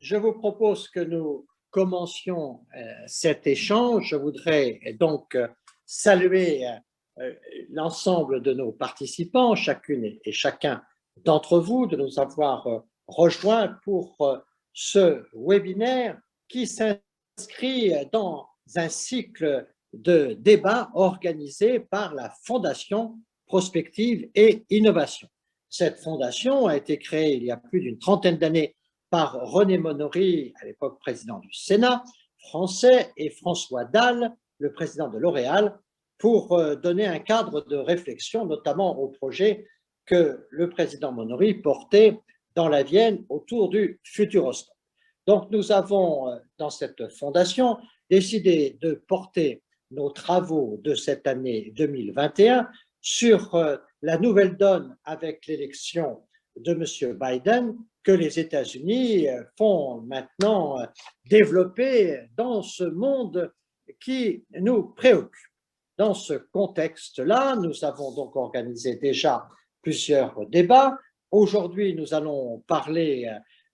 je vous propose que nous commencions cet échange. Je voudrais donc saluer l'ensemble de nos participants, chacune et chacun d'entre vous, de nous avoir rejoints pour ce webinaire qui s'inscrit dans un cycle de débats organisé par la Fondation Prospective et Innovation. Cette fondation a été créée il y a plus d'une trentaine d'années par René Monory, à l'époque président du Sénat français, et François Dalle, le président de L'Oréal, pour donner un cadre de réflexion, notamment au projet que le président Monory portait dans la Vienne autour du Futuroscope. Donc nous avons, dans cette fondation, décidé de porter nos travaux de cette année 2021 sur la nouvelle donne avec l'élection de M. Biden que les États-Unis font maintenant développer dans ce monde qui nous préoccupe. Dans ce contexte-là, nous avons donc organisé déjà plusieurs débats. Aujourd'hui, nous allons parler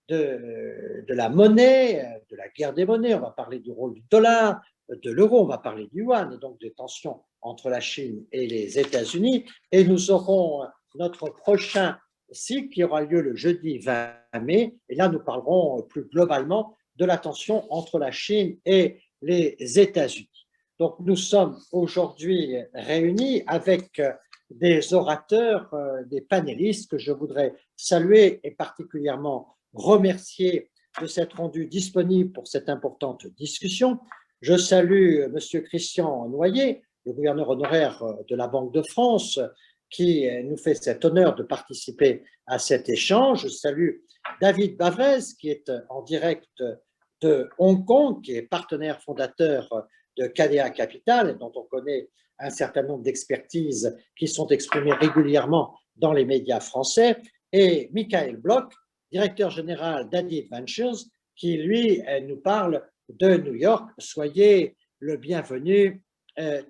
de la monnaie, de la guerre des monnaies, on va parler du rôle du dollar, de l'euro, on va parler du yuan, et donc des tensions entre la Chine et les États-Unis. Et nous aurons notre prochain cycle qui aura lieu le jeudi 20 mai. Et là, nous parlerons plus globalement de la tension entre la Chine et les États-Unis. Donc, nous sommes aujourd'hui réunis avec des orateurs, des panélistes que je voudrais saluer et particulièrement remercier de s'être rendus disponibles pour cette importante discussion. Je salue M. Christian Noyer, le gouverneur honoraire de la Banque de France, qui nous fait cet honneur de participer à cet échange. Je salue David Bavrez, qui est en direct de Hong Kong, qui est partenaire fondateur de Cadea Capital, dont on connaît un certain nombre d'expertises qui sont exprimées régulièrement dans les médias français, et Michael Bloch, directeur général d'Adit Ventures, qui, lui, nous parle de New York. Soyez le bienvenu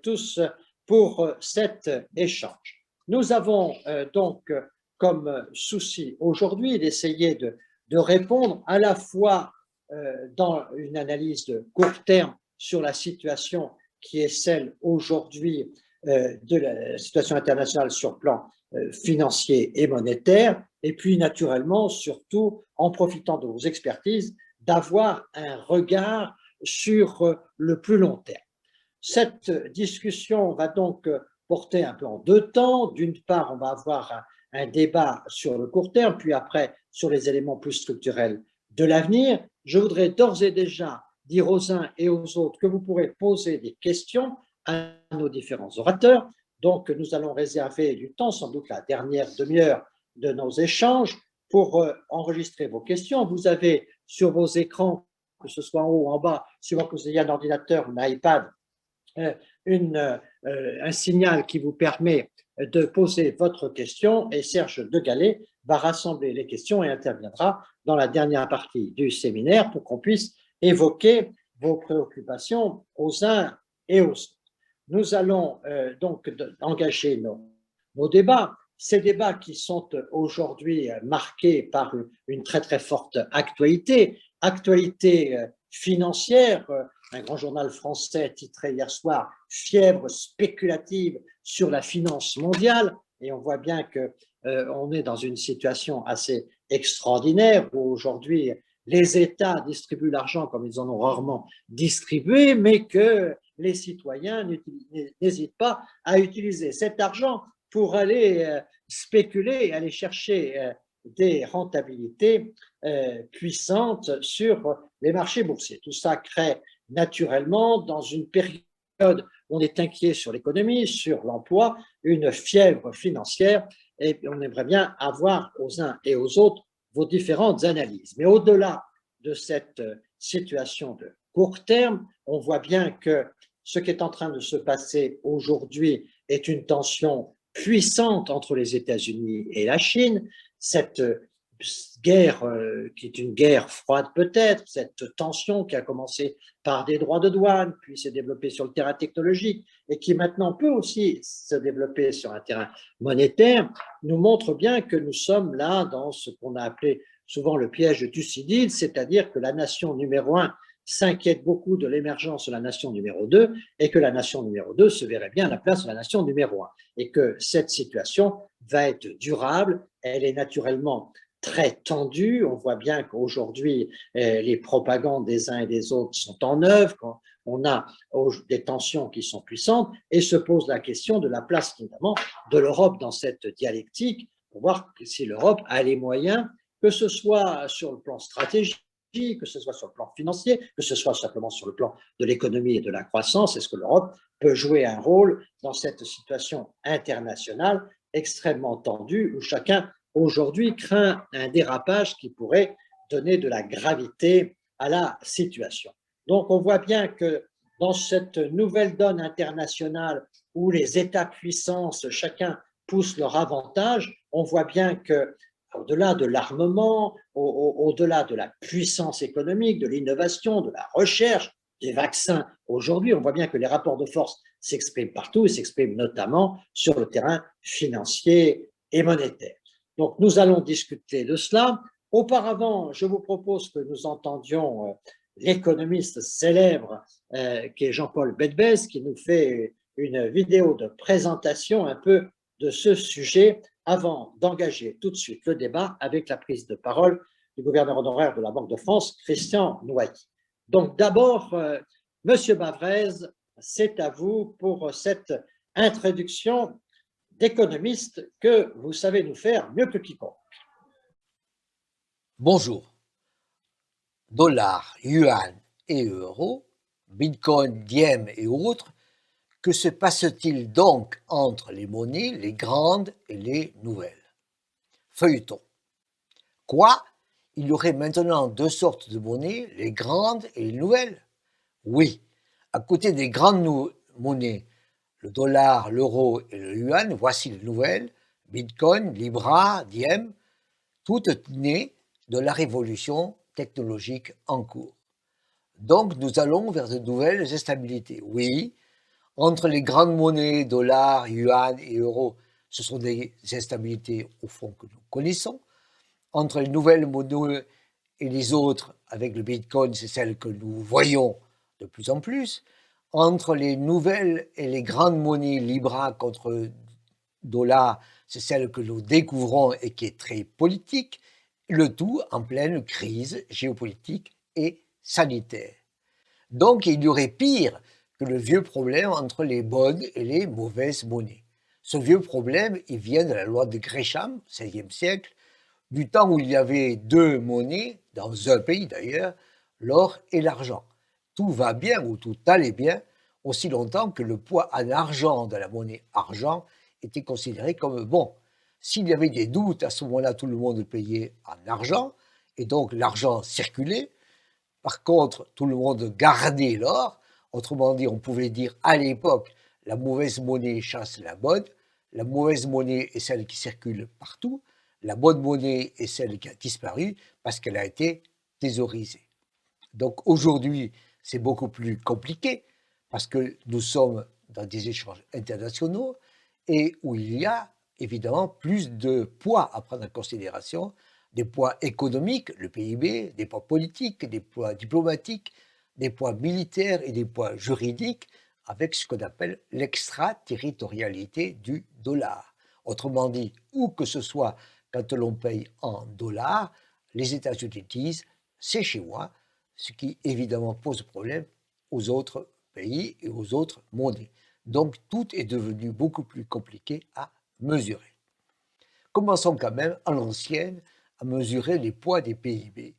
tous pour cet échange. Nous avons donc comme souci aujourd'hui d'essayer de répondre à la fois dans une analyse de court terme sur la situation qui est celle aujourd'hui de la situation internationale sur le plan financier et monétaire, et puis naturellement, surtout, en profitant de vos expertises, d'avoir un regard sur le plus long terme. Cette discussion va donc porter un peu en deux temps. D'une part, on va avoir un débat sur le court terme, puis après sur les éléments plus structurels de l'avenir. Je voudrais d'ores et déjà dire aux uns et aux autres que vous pourrez poser des questions à nos différents orateurs. Donc, nous allons réserver du temps, sans doute la dernière demi-heure de nos échanges, pour enregistrer vos questions. Vous avez sur vos écrans, que ce soit en haut ou en bas, suivant que vous ayez un ordinateur ou un iPad, un signal qui vous permet de poser votre question, et Serge Degallet va rassembler les questions et interviendra dans la dernière partie du séminaire pour qu'on puisse évoquer vos préoccupations aux uns et aux autres. Nous allons donc engager nos débats. Ces débats qui sont aujourd'hui marqués par une très très forte actualité financière. Un grand journal français titré hier soir « Fièvre spéculative sur la finance mondiale ». Et on voit bien qu'on est dans une situation assez extraordinaire où aujourd'hui les États distribuent l'argent comme ils en ont rarement distribué, mais que les citoyens n'hésitent pas à utiliser cet argent pour aller spéculer, aller chercher des rentabilités puissantes sur les marchés boursiers. Tout ça crée naturellement, dans une période où on est inquiet sur l'économie, sur l'emploi, une fièvre financière, et on aimerait bien avoir aux uns et aux autres vos différentes analyses. Mais au-delà de cette situation de court terme, on voit bien que ce qui est en train de se passer aujourd'hui est une tension puissante entre les États-Unis et la Chine. Cette guerre qui est une guerre froide peut-être, cette tension qui a commencé par des droits de douane, puis s'est développée sur le terrain technologique et qui maintenant peut aussi se développer sur un terrain monétaire, nous montre bien que nous sommes là dans ce qu'on a appelé souvent le piège de Thucydide, c'est-à-dire que la nation numéro un s'inquiète beaucoup de l'émergence de la nation numéro 2 et que la nation numéro 2 se verrait bien à la place de la nation numéro 1 et que cette situation va être durable, elle est naturellement très tendue, on voit bien qu'aujourd'hui les propagandes des uns et des autres sont en œuvre, on a des tensions qui sont puissantes et se pose la question de la place notamment de l'Europe dans cette dialectique pour voir si l'Europe a les moyens, que ce soit sur le plan stratégique, que ce soit sur le plan financier, que ce soit simplement sur le plan de l'économie et de la croissance. Est-ce que l'Europe peut jouer un rôle dans cette situation internationale extrêmement tendue où chacun aujourd'hui craint un dérapage qui pourrait donner de la gravité à la situation. Donc on voit bien que dans cette nouvelle donne internationale où les États-puissances, chacun pousse leur avantage, on voit bien que au-delà de l'armement, au-delà de la puissance économique, de l'innovation, de la recherche, des vaccins, aujourd'hui, on voit bien que les rapports de force s'expriment partout et s'expriment notamment sur le terrain financier et monétaire. Donc, nous allons discuter de cela. Auparavant, je vous propose que nous entendions l'économiste célèbre qui est Jean-Paul Bedbez, qui nous fait une vidéo de présentation un peu de ce sujet avant d'engager tout de suite le débat avec la prise de parole du gouverneur honoraire de la Banque de France, Christian Noyer. Donc d'abord, Monsieur Bavrez, c'est à vous pour cette introduction d'économiste que vous savez nous faire mieux que quiconque. Bonjour. Dollars, yuan et euros, bitcoin, diem et autres, que se passe-t-il donc entre les monnaies, les grandes et les nouvelles? Feuilleton. Quoi? Il y aurait maintenant deux sortes de monnaies, les grandes et les nouvelles? Oui. À côté des grandes monnaies, le dollar, l'euro et le yuan, voici les nouvelles, bitcoin, libra, diem, toutes nées de la révolution technologique en cours. Donc nous allons vers de nouvelles instabilités. Oui, entre les grandes monnaies, dollars, yuan et euros, ce sont des instabilités au fond que nous connaissons. Entre les nouvelles monnaies et les autres, avec le bitcoin, c'est celle que nous voyons de plus en plus. Entre les nouvelles et les grandes monnaies, Libra contre dollar, c'est celle que nous découvrons et qui est très politique, le tout en pleine crise géopolitique et sanitaire. Donc il y aurait pire que le vieux problème entre les bonnes et les mauvaises monnaies. Ce vieux problème, il vient de la loi de Gresham, 16e siècle, du temps où il y avait deux monnaies, dans un pays d'ailleurs, l'or et l'argent. Tout va bien ou tout allait bien, aussi longtemps que le poids en argent de la monnaie argent était considéré comme bon. S'il y avait des doutes, à ce moment-là, tout le monde payait en argent, et donc l'argent circulait. Par contre, tout le monde gardait l'or. Autrement dit, on pouvait dire à l'époque, la mauvaise monnaie chasse la bonne, la mauvaise monnaie est celle qui circule partout, la bonne monnaie est celle qui a disparu parce qu'elle a été thésaurisée. Donc aujourd'hui, c'est beaucoup plus compliqué parce que nous sommes dans des échanges internationaux et où il y a évidemment plus de poids à prendre en considération, des poids économiques, le PIB, des poids politiques, des poids diplomatiques, des poids militaires et des poids juridiques avec ce qu'on appelle l'extraterritorialité du dollar. Autrement dit, où que ce soit quand l'on paye en dollars, les États-Unis disent c'est chez moi, ce qui évidemment pose problème aux autres pays et aux autres monnaies. Donc tout est devenu beaucoup plus compliqué à mesurer. Commençons quand même à l'ancienne à mesurer les poids des PIB.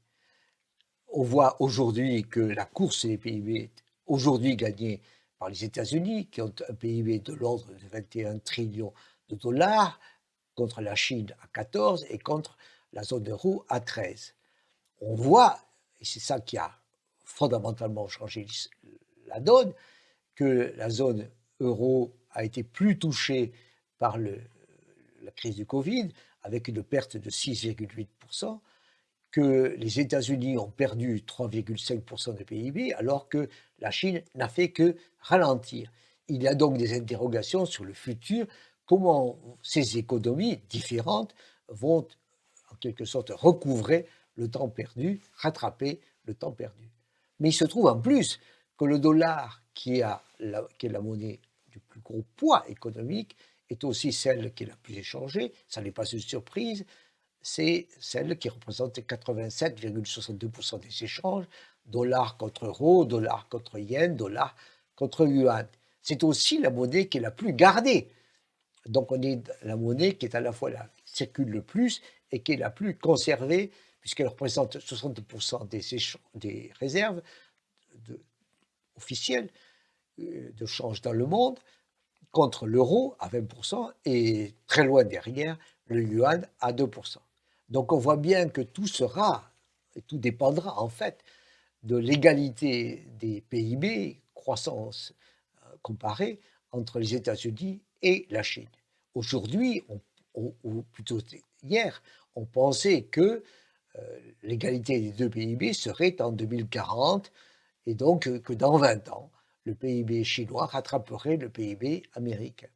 On voit aujourd'hui que la course des PIB est aujourd'hui gagnée par les États-Unis, qui ont un PIB de l'ordre de 21 trillions de dollars, contre la Chine à 14 et contre la zone euro à 13. On voit, et c'est ça qui a fondamentalement changé la donne, que la zone euro a été plus touchée par la crise du Covid, avec une perte de 6,8%, que les États-Unis ont perdu 3,5% de PIB, alors que la Chine n'a fait que ralentir. Il y a donc des interrogations sur le futur, comment ces économies différentes vont en quelque sorte recouvrer le temps perdu, rattraper le temps perdu. Mais il se trouve en plus que le dollar, qui est la monnaie du plus gros poids économique, est aussi celle qui est la plus échangée. Ça n'est pas une surprise, c'est celle qui représente 87,62% des échanges, dollar contre euro, dollar contre yen, dollar contre yuan. C'est aussi la monnaie qui est la plus gardée. Donc on est la monnaie qui est à la fois la qui circule le plus et qui est la plus conservée, puisqu'elle représente 60% des réserves officielles de change dans le monde, contre l'euro à 20% et très loin derrière le yuan à 2%. Donc on voit bien que tout sera, et tout dépendra en fait de l'égalité des PIB, croissance comparée entre les États-Unis et la Chine. Aujourd'hui, ou plutôt hier, on pensait que l'égalité des deux PIB serait en 2040 et donc que dans 20 ans, le PIB chinois rattraperait le PIB américain.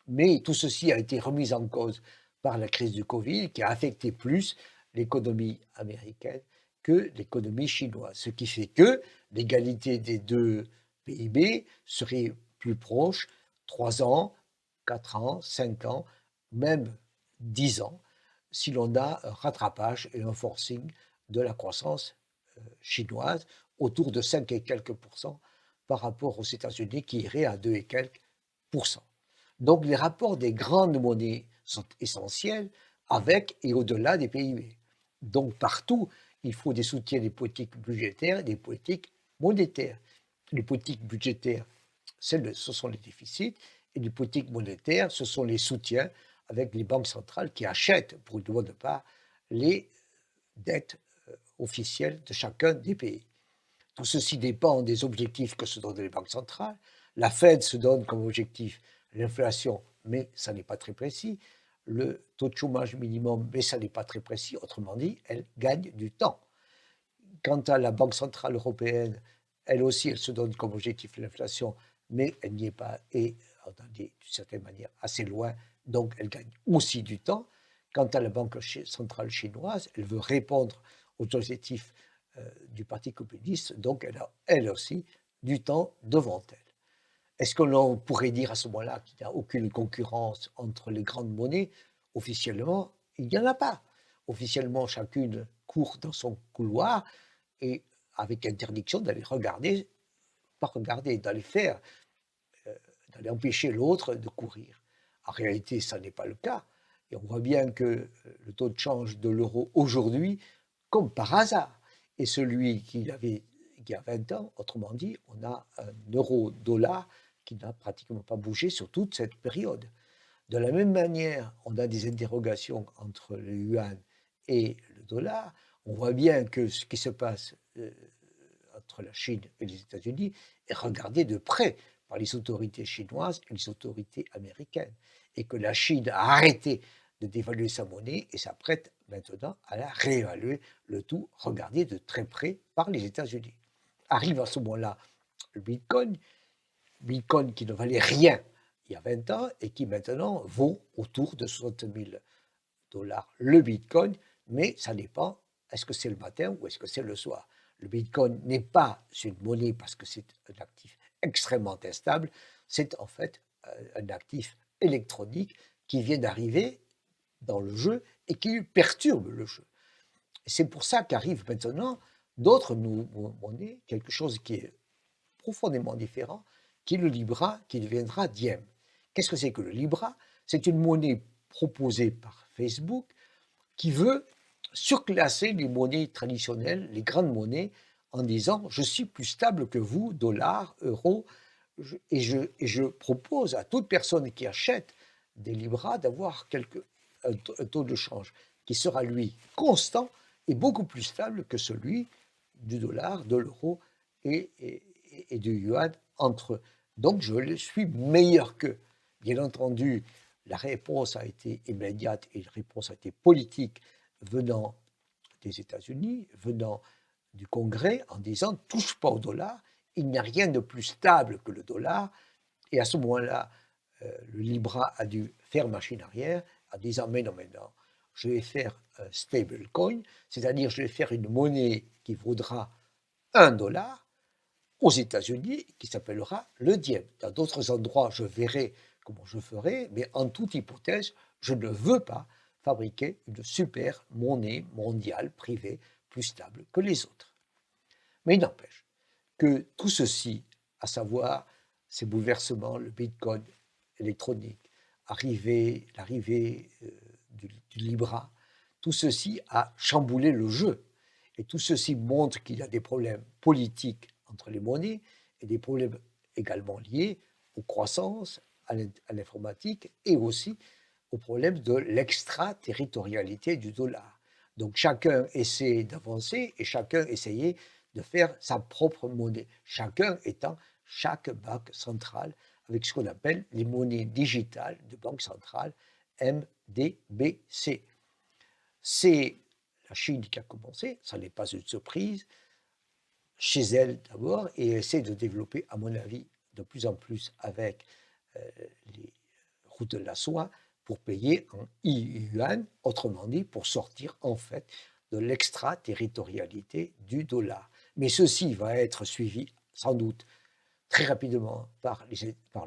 Mais tout ceci a été remis en cause par la crise du Covid qui a affecté plus l'économie américaine que l'économie chinoise, ce qui fait que l'égalité des deux PIB serait plus proche 3 ans, 4 ans, 5 ans, même 10 ans, si l'on a un rattrapage et un forcing de la croissance chinoise autour de 5 et quelques pourcents par rapport aux États-Unis qui iraient à 2 et quelques pourcents. Donc les rapports des grandes monnaies sont essentiels avec et au-delà des PIB. Donc partout, il faut des soutiens des politiques budgétaires et des politiques monétaires. Les politiques budgétaires, ce sont les déficits, et les politiques monétaires, ce sont les soutiens avec les banques centrales qui achètent, pour une bonne part, les dettes officielles de chacun des pays. Tout ceci dépend des objectifs que se donnent les banques centrales. La Fed se donne comme objectif l'inflation, mais ça n'est pas très précis. Le taux de chômage minimum, mais ça n'est pas très précis. Autrement dit, elle gagne du temps. Quant à la Banque centrale européenne, elle aussi, elle se donne comme objectif l'inflation, mais elle n'y est pas et on en est d'une certaine manière assez loin, donc elle gagne aussi du temps. Quant à la Banque centrale chinoise, elle veut répondre aux objectifs du Parti communiste, donc elle a elle aussi du temps devant elle. Est-ce que l'on pourrait dire à ce moment-là qu'il n'y a aucune concurrence entre les grandes monnaies? Officiellement, il n'y en a pas. Officiellement, chacune court dans son couloir et avec interdiction d'aller regarder, pas regarder, d'aller faire, d'aller empêcher l'autre de courir. En réalité, ça n'est pas le cas. Et on voit bien que le taux de change de l'euro aujourd'hui, comme par hasard, est celui qu'il y avait il y a 20 ans. Autrement dit, on a un euro-dollar qui n'a pratiquement pas bougé sur toute cette période. De la même manière, on a des interrogations entre le yuan et le dollar. On voit bien que ce qui se passe entre la Chine et les États-Unis est regardé de près par les autorités chinoises et les autorités américaines, et que la Chine a arrêté de dévaluer sa monnaie et s'apprête maintenant à la réévaluer, le tout regardé de très près par les États-Unis. Arrive à ce moment-là le Bitcoin qui ne valait rien il y a 20 ans et qui maintenant vaut autour de 60 000 dollars le Bitcoin, mais ça dépend, est-ce que c'est le matin ou est-ce que c'est le soir? Le Bitcoin n'est pas une monnaie parce que c'est un actif extrêmement instable, c'est en fait un actif électronique qui vient d'arriver dans le jeu et qui perturbe le jeu. C'est pour ça qu'arrivent maintenant d'autres monnaies, quelque chose qui est profondément différent, qui est le Libra, qui deviendra Diem. Qu'est-ce que c'est que le Libra? C'est une monnaie proposée par Facebook qui veut surclasser les monnaies traditionnelles, les grandes monnaies, en disant « je suis plus stable que vous, dollars, euros », et je propose à toute personne qui achète des Libras d'avoir un taux de change qui sera, lui, constant et beaucoup plus stable que celui du dollar, de l'euro et du yuan entre eux. Donc je suis meilleur qu'eux. Bien entendu, la réponse a été immédiate et la réponse a été politique venant des États-Unis, venant du Congrès, en disant « touche pas au dollar, il n'y a rien de plus stable que le dollar ». Et à ce moment-là, le Libra a dû faire machine arrière en disant « mais non, je vais faire un stablecoin, c'est-à-dire je vais faire une monnaie qui vaudra $1 aux États-Unis, qui s'appellera le diem. Dans d'autres endroits, je verrai comment je ferai, mais en toute hypothèse, je ne veux pas fabriquer une super monnaie mondiale privée plus stable que les autres. Mais il n'empêche que tout ceci, à savoir ces bouleversements, le Bitcoin électronique, l'arrivée du Libra, tout ceci a chamboulé le jeu. Et tout ceci montre qu'il y a des problèmes politiques entre les monnaies et des problèmes également liés aux croissances, à l'informatique et aussi au problème de l'extraterritorialité du dollar. Donc chacun essaie d'avancer et chacun essayait de faire sa propre monnaie, chacun étant chaque banque centrale avec ce qu'on appelle les monnaies digitales de banque centrale, MDBC. C'est la Chine qui a commencé, ça n'est pas une surprise, chez elle d'abord, et elle essaie de développer, à mon avis, de plus en plus avec les routes de la soie pour payer en yuan, autrement dit, pour sortir en fait de l'extraterritorialité du dollar. Mais ceci va être suivi sans doute très rapidement par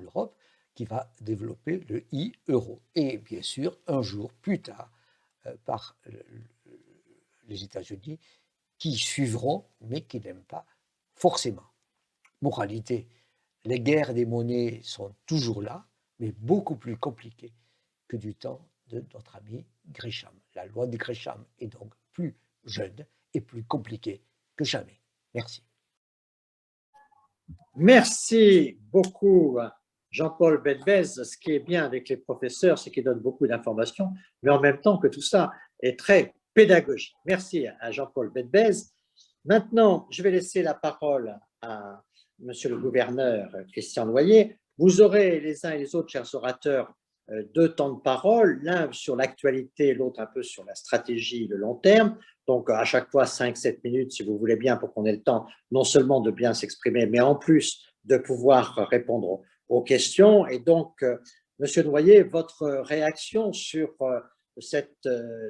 l'Europe qui va développer le e-euro. Et bien sûr, un jour plus tard, par les États-Unis qui suivront, mais qui n'aiment pas forcément. Moralité, les guerres des monnaies sont toujours là, mais beaucoup plus compliquées que du temps de notre ami Grisham. La loi de Grisham est donc plus jeune et plus compliquée que jamais. Merci. Merci beaucoup, Jean-Paul Bedbez. Ce qui est bien avec les professeurs, c'est qu'ils donnent beaucoup d'informations, mais en même temps que tout ça est très pédagogique. Merci à Jean-Paul Bedbez. Maintenant, je vais laisser la parole à Monsieur le gouverneur Christian Noyer. Vous aurez les uns et les autres, chers orateurs, 2 temps de parole, l'un sur l'actualité, l'autre un peu sur la stratégie, le long terme. Donc, à chaque fois, 5-7 minutes, si vous voulez bien, pour qu'on ait le temps non seulement de bien s'exprimer, mais en plus de pouvoir répondre aux questions. Et donc, Monsieur Noyer, votre réaction sur cette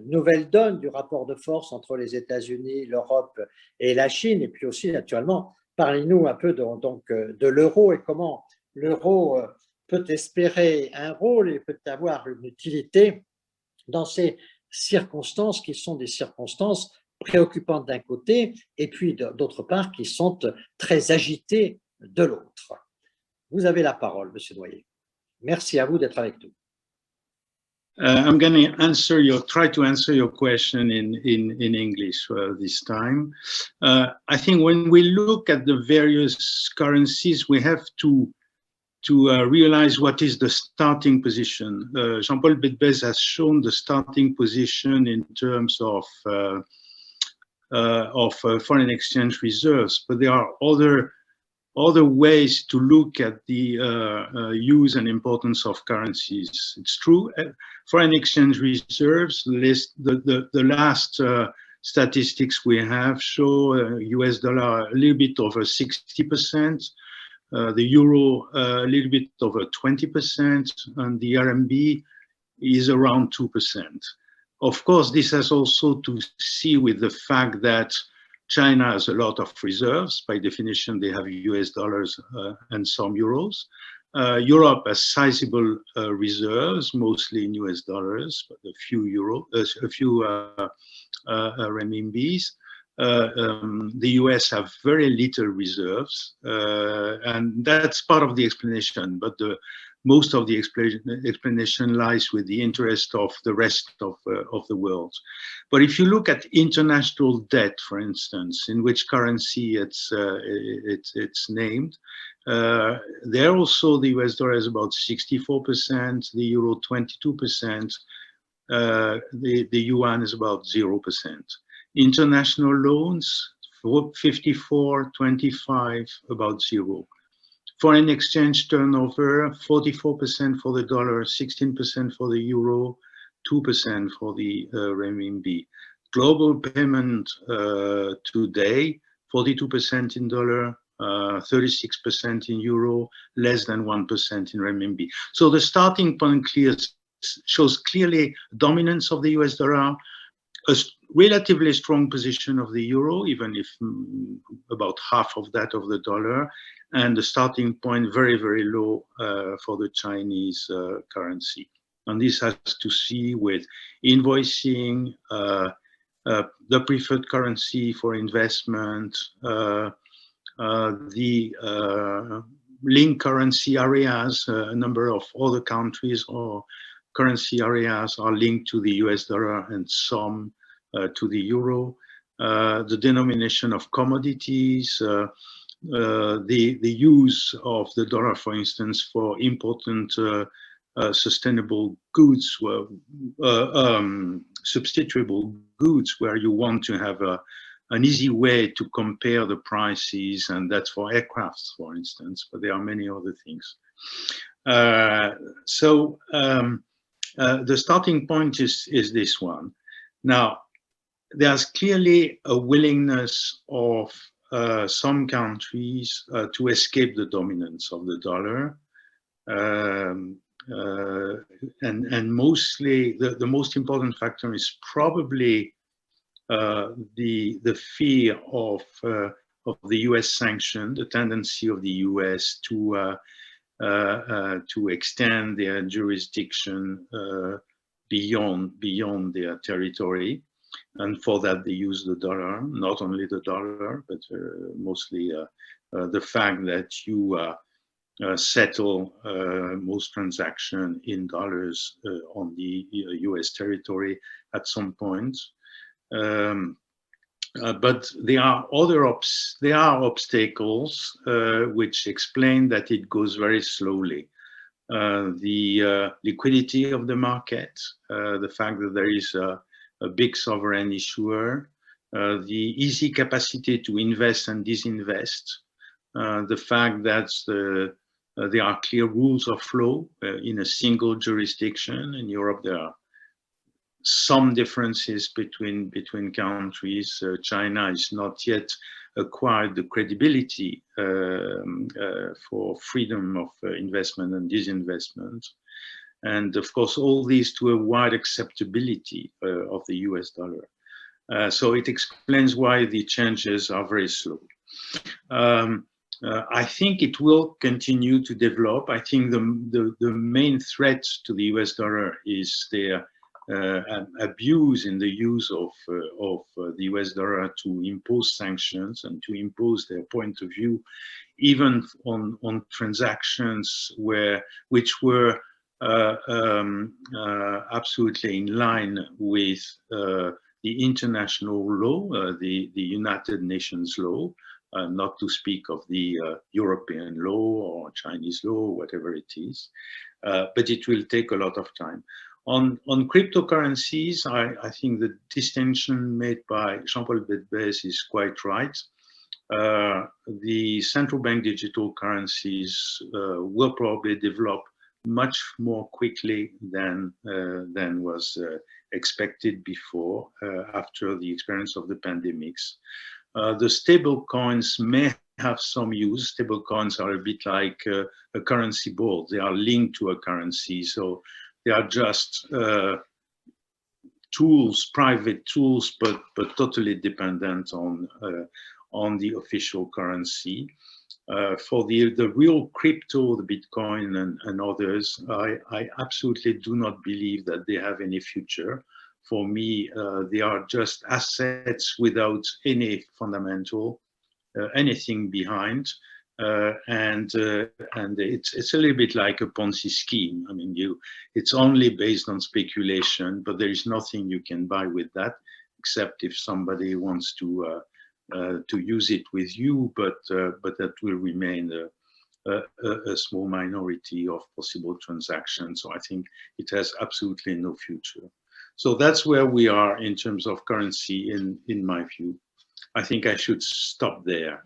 nouvelle donne du rapport de force entre les États-Unis, l'Europe et la Chine, et puis aussi, naturellement, parlez-nous un peu de l'euro et comment l'euro peut espérer un rôle et peut avoir une utilité dans ces circonstances qui sont des circonstances préoccupantes d'un côté et puis d'autre part qui sont très agitées de l'autre. Vous avez la parole, Monsieur Noyer. Merci à vous d'être avec nous. I'm going to try to answer your question in English this time. I think when we look at the various currencies, we have to realize what is the starting position. Jean-Paul Bedbez has shown the starting position in terms of foreign exchange reserves, but there are other ways to look at the use and importance of currencies. It's true, foreign exchange reserves the last statistics we have show US dollar a little bit over 60%, the euro a little bit over 20%, and the RMB is around 2%. Of course, this has also to see with the fact that China has a lot of reserves. By definition, they have US dollars and some euros. Europe has sizable reserves, mostly in US dollars, but a few renminbis. The US have very little reserves, and that's part of the explanation. But most of the explanation lies with the interest of the rest of the world. But if you look at international debt, for instance, in which currency it's named, there also the US dollar is about 64%, the euro 22%, the yuan is about 0%. International loans, 54, 25, about 0. Foreign exchange turnover, 44% for the dollar, 16% for the euro, 2% for the renminbi. Global payment today, 42% in dollar, 36% in euro, less than 1% in renminbi. So the starting point clearly shows clearly dominance of the US dollar, a relatively strong position of the euro, even if about half of that of the dollar, and the starting point very, very low for the Chinese currency. And this has to see with invoicing, the preferred currency for investment, the linked currency areas. A number of other countries or currency areas are linked to the US dollar and some to the euro. The denomination of commodities, the use of the dollar, for instance, for important sustainable goods, substitutable goods, where you want to have an easy way to compare the prices, and that's for aircrafts, for instance, but there are many other things. The starting point is this one. Now, there's clearly a willingness of some countries to escape the dominance of the dollar. And mostly, the most important factor is probably the fear of the US sanction, the tendency of the US to extend their jurisdiction beyond their territory. And for that, they use the dollar, not only the dollar, but mostly the fact that you settle most transactions in dollars on the US territory at some point. But there are obstacles which explain that it goes very slowly. The liquidity of the market, the fact that there is a big sovereign issuer, the easy capacity to invest and disinvest, the fact that there are clear rules of law in a single jurisdiction. In Europe, there are some differences between countries. China has not yet acquired the credibility for freedom of investment and disinvestment. And of course, all these to a wide acceptability of the US dollar. So it explains why the changes are very slow. I think it will continue to develop. I think the main threat to the US dollar is their abuse in the use of the US dollar to impose sanctions and to impose their point of view, even on transactions which were absolutely in line with the international law, the United Nations law, not to speak of the European law or Chinese law, whatever it is, but it will take a lot of time. On cryptocurrencies, I think the distinction made by Jean-Paul Bedbez is quite right. The central bank digital currencies will probably develop much more quickly than was expected before, after the experience of the pandemics. The stable coins may have some use. Stable coins are a bit like a currency board. They are linked to a currency, so they are just tools, private tools, but totally dependent on the official currency. For the real crypto, the Bitcoin and others, I absolutely do not believe that they have any future. For me, they are just assets without any fundamental, anything behind. And it's a little bit like a Ponzi scheme. I mean, it's only based on speculation, but there is nothing you can buy with that, except if somebody wants to use it with you, but that will remain a small minority of possible transactions. So I think it has absolutely no future. So that's where we are in terms of currency, in my view. I think I should stop there.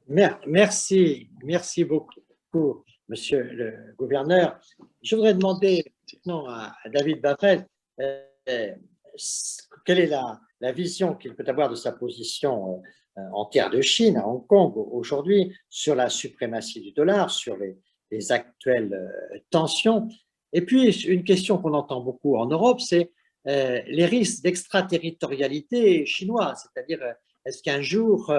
Merci beaucoup, Monsieur le Gouverneur. Je voudrais demander maintenant à David Bafel, quelle est la vision qu'il peut avoir de sa position en terre de Chine, à Hong Kong aujourd'hui, sur la suprématie du dollar, sur les actuelles tensions. Et puis, une question qu'on entend beaucoup en Europe, c'est les risques d'extraterritorialité chinoise, c'est-à-dire est-ce qu'un jour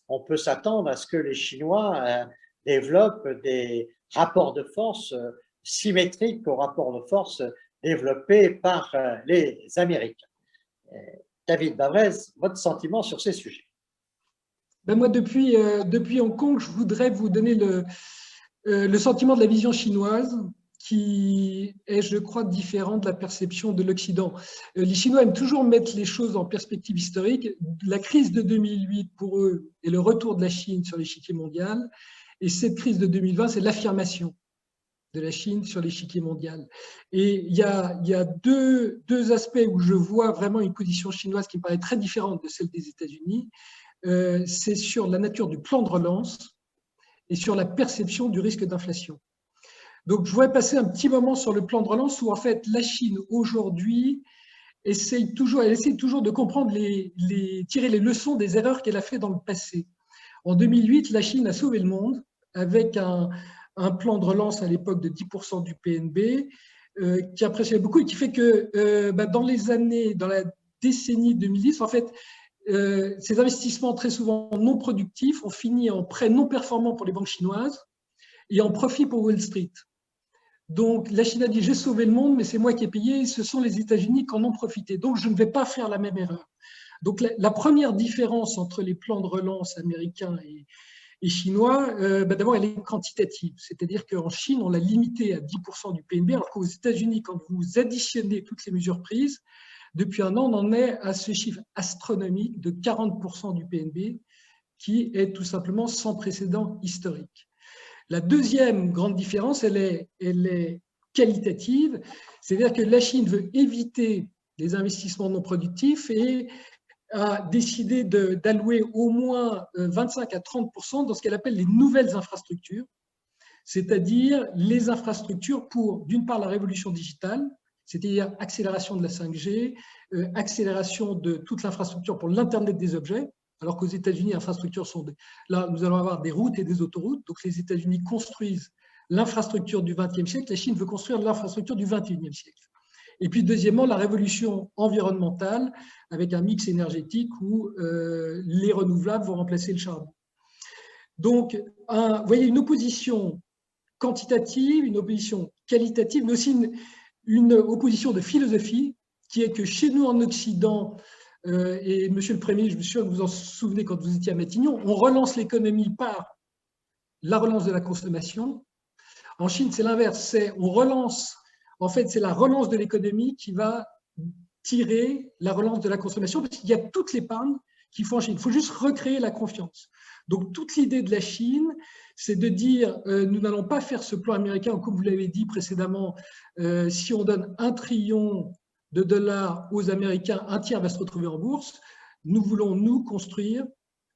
on peut s'attendre à ce que les Chinois développent des rapports de force symétriques aux rapports de force développés par les Américains. David Bavrez, votre sentiment sur ces sujets? Ben moi, depuis Hong Kong, je voudrais vous donner le sentiment de la vision chinoise qui est, je crois, différent de la perception de l'Occident. Les Chinois aiment toujours mettre les choses en perspective historique. La crise de 2008, pour eux, est le retour de la Chine sur l'échiquier mondial. Et cette crise de 2020, c'est l'affirmation de la Chine sur l'échiquier mondial. Et il y a deux aspects où je vois vraiment une position chinoise qui me paraît très différente de celle des États-Unis. C'est sur la nature du plan de relance et sur la perception du risque d'inflation. Donc, je voudrais passer un petit moment sur le plan de relance où, en fait, la Chine, aujourd'hui, essaye toujours de comprendre, tirer les leçons des erreurs qu'elle a fait dans le passé. En 2008, la Chine a sauvé le monde avec un plan de relance à l'époque de 10% du PNB qui impressionnait beaucoup et qui fait que dans la décennie 2010, en fait, ces investissements très souvent non productifs ont fini en prêts non performants pour les banques chinoises et en profit pour Wall Street. Donc, la Chine a dit « j'ai sauvé le monde, mais c'est moi qui ai payé, ce sont les États-Unis qui en ont profité. Donc, je ne vais pas faire la même erreur. » Donc, la première différence entre les plans de relance américains et chinois, d'abord, elle est quantitative. C'est-à-dire qu'en Chine, on l'a limité à 10% du PNB, alors qu'aux États-Unis, quand vous additionnez toutes les mesures prises, depuis un an, on en est à ce chiffre astronomique de 40% du PNB, qui est tout simplement sans précédent historique. La deuxième grande différence, elle est qualitative, c'est-à-dire que la Chine veut éviter les investissements non productifs et a décidé d'allouer au moins 25 à 30% dans ce qu'elle appelle les nouvelles infrastructures, c'est-à-dire les infrastructures pour, d'une part, la révolution digitale, c'est-à-dire accélération de la 5G, accélération de toute l'infrastructure pour l'Internet des objets, alors qu'aux États-Unis, les infrastructures sont là, nous allons avoir des routes et des autoroutes. Donc, les États-Unis construisent l'infrastructure du XXe siècle. La Chine veut construire l'infrastructure du XXIe siècle. Et puis, deuxièmement, la révolution environnementale avec un mix énergétique où les renouvelables vont remplacer le charbon. Donc, vous voyez, une opposition quantitative, une opposition qualitative, mais aussi une opposition de philosophie qui est que chez nous en Occident, et Monsieur le Premier, je suis sûr que vous en souvenez quand vous étiez à Matignon, on relance l'économie par la relance de la consommation. En Chine, c'est l'inverse, on relance, en fait, c'est la relance de l'économie qui va tirer la relance de la consommation, parce qu'il y a toute l'épargne qu'il faut en Chine. Il faut juste recréer la confiance. Donc, toute l'idée de la Chine, c'est de dire, nous n'allons pas faire ce plan américain, comme vous l'avez dit précédemment, si on donne 1 trillion de dollars aux Américains, un tiers va se retrouver en bourse. Nous voulons, nous, construire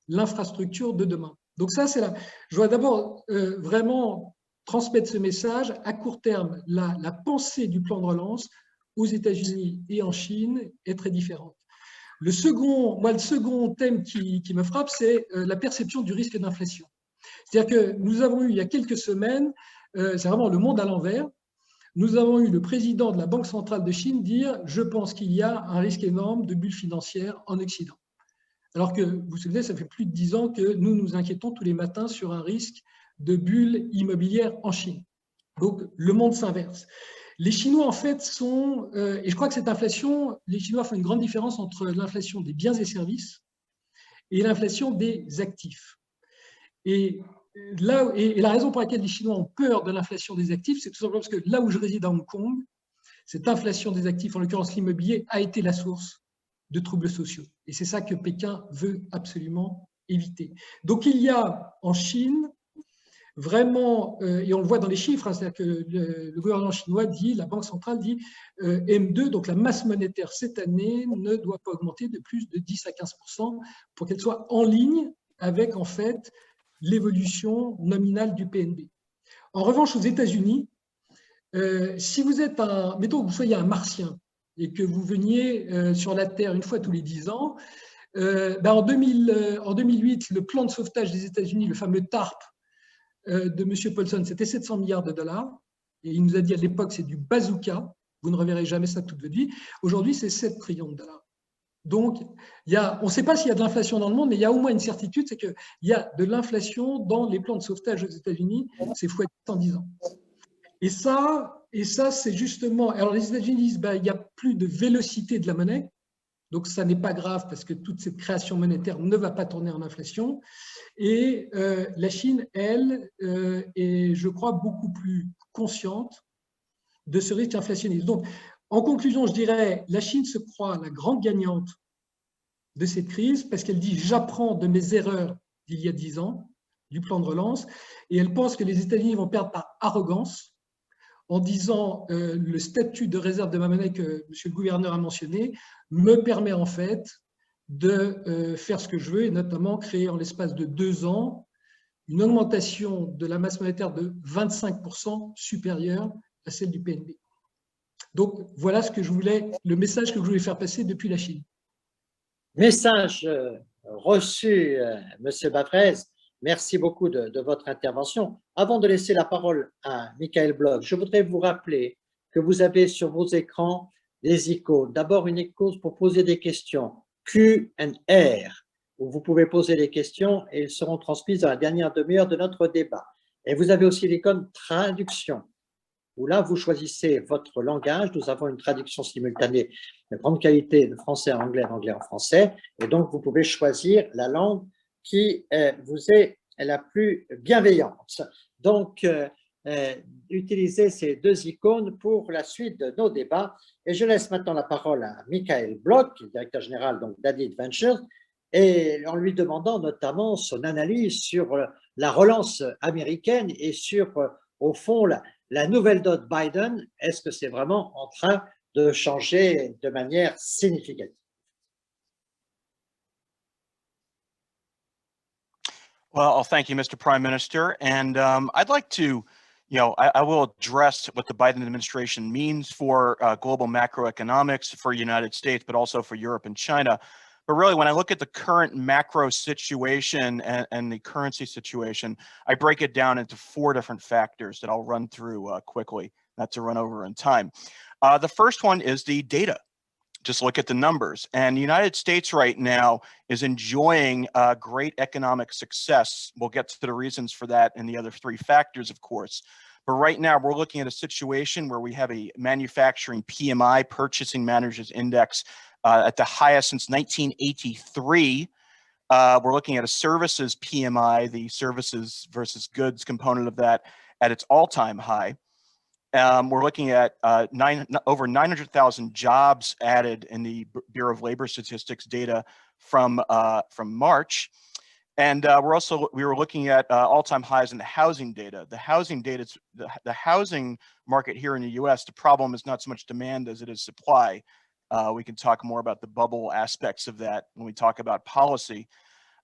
l'infrastructure de demain. Donc ça, c'est là. Je voudrais d'abord vraiment transmettre ce message. À court terme, la pensée du plan de relance aux États-Unis et en Chine est très différente. Le second thème qui me frappe, c'est la perception du risque d'inflation. C'est-à-dire que nous avons eu, il y a quelques semaines, c'est vraiment le monde à l'envers, nous avons eu le président de la Banque centrale de Chine dire « Je pense qu'il y a un risque énorme de bulle financière en Occident ». Alors que, vous vous souvenez, ça fait plus de 10 ans que nous nous inquiétons tous les matins sur un risque de bulle immobilière en Chine. Donc, le monde s'inverse. Les Chinois, en fait, et je crois que cette inflation, les Chinois font une grande différence entre l'inflation des biens et services et l'inflation des actifs. Et la raison pour laquelle les Chinois ont peur de l'inflation des actifs, c'est tout simplement parce que là où je réside à Hong Kong, cette inflation des actifs, en l'occurrence l'immobilier, a été la source de troubles sociaux. Et c'est ça que Pékin veut absolument éviter. Donc il y a en Chine vraiment, et on le voit dans les chiffres, hein, c'est-à-dire que le gouvernement chinois dit, la Banque centrale dit, M2, donc la masse monétaire cette année, ne doit pas augmenter de plus de 10 à 15% pour qu'elle soit en ligne avec, en fait, l'évolution nominale du PNB. En revanche, aux États-Unis, si vous êtes mettons que vous soyez un martien et que vous veniez sur la Terre une fois tous les 10 ans, en 2008, le plan de sauvetage des États-Unis, le fameux TARP de M. Paulson, c'était 700 milliards de dollars. Et il nous a dit à l'époque, c'est du bazooka. Vous ne reverrez jamais ça toute votre vie. Aujourd'hui, c'est 7 trillions de dollars. Donc, on ne sait pas s'il y a de l'inflation dans le monde, mais il y a au moins une certitude, c'est qu'il y a de l'inflation dans les plans de sauvetage aux États-Unis. C'est fois 110 ans. Et ça c'est justement… Alors, les États-Unis disent il n'y a plus de vélocité de la monnaie. Donc, ça n'est pas grave parce que toute cette création monétaire ne va pas tourner en inflation. Et la Chine, elle, est, je crois, beaucoup plus consciente de ce risque inflationniste. Donc, en conclusion, je dirais, la Chine se croit la grande gagnante de cette crise parce qu'elle dit « j'apprends de mes erreurs d'il y a 10 ans, du plan de relance », et elle pense que les États-Unis vont perdre par arrogance en disant le statut de réserve de ma monnaie que M. le gouverneur a mentionné me permet en fait de faire ce que je veux et notamment créer en l'espace de 2 ans une augmentation de la masse monétaire de 25% supérieure à celle du PNB. Donc voilà le message que je voulais faire passer depuis la Chine. Message reçu, Monsieur Bavrez. Merci beaucoup de votre intervention. Avant de laisser la parole à Michael Bloch, je voudrais vous rappeler que vous avez sur vos écrans des icônes. D'abord, une icône pour poser des questions, Q&R, où vous pouvez poser des questions et elles seront transmises dans la dernière demi-heure de notre débat. Et vous avez aussi l'icône traduction, où là, vous choisissez votre langage. Nous avons une traduction simultanée de grande qualité de français en anglais, d'anglais en français. Et donc, vous pouvez choisir la langue qui vous est la plus bienveillante. Donc, utilisez ces 2 icônes pour la suite de nos débats. Et je laisse maintenant la parole à Michael Bloch, directeur général d'Adit Ventures, et en lui demandant notamment son analyse sur la relance américaine et sur, au fond, la nouvelle dot Biden. Est-ce que c'est vraiment en train de changer de manière significative? Well, thank you, Mr. Prime Minister. And I'd like to, I will address what the Biden administration means for global macroeconomics for the United States, but also for Europe and China. But really, when I look at the current macro situation and the currency situation, I break it down into 4 different factors that I'll run through quickly, not to run over in time. The first one is the data. Just look at the numbers. And the United States right now is enjoying great economic success. We'll get to the reasons for that and the other 3 factors, of course. But right now, we're looking at a situation where we have a manufacturing PMI, Purchasing Managers Index, at the highest since 1983. We're looking at a services PMI, the services versus goods component of that, at its all-time high. We're looking at over 900,000 jobs added in the Bureau of Labor Statistics data from March. And we were looking at all-time highs in the housing data. The housing data, the housing market here in the US, the problem is not so much demand as it is supply. We can talk more about the bubble aspects of that when we talk about policy.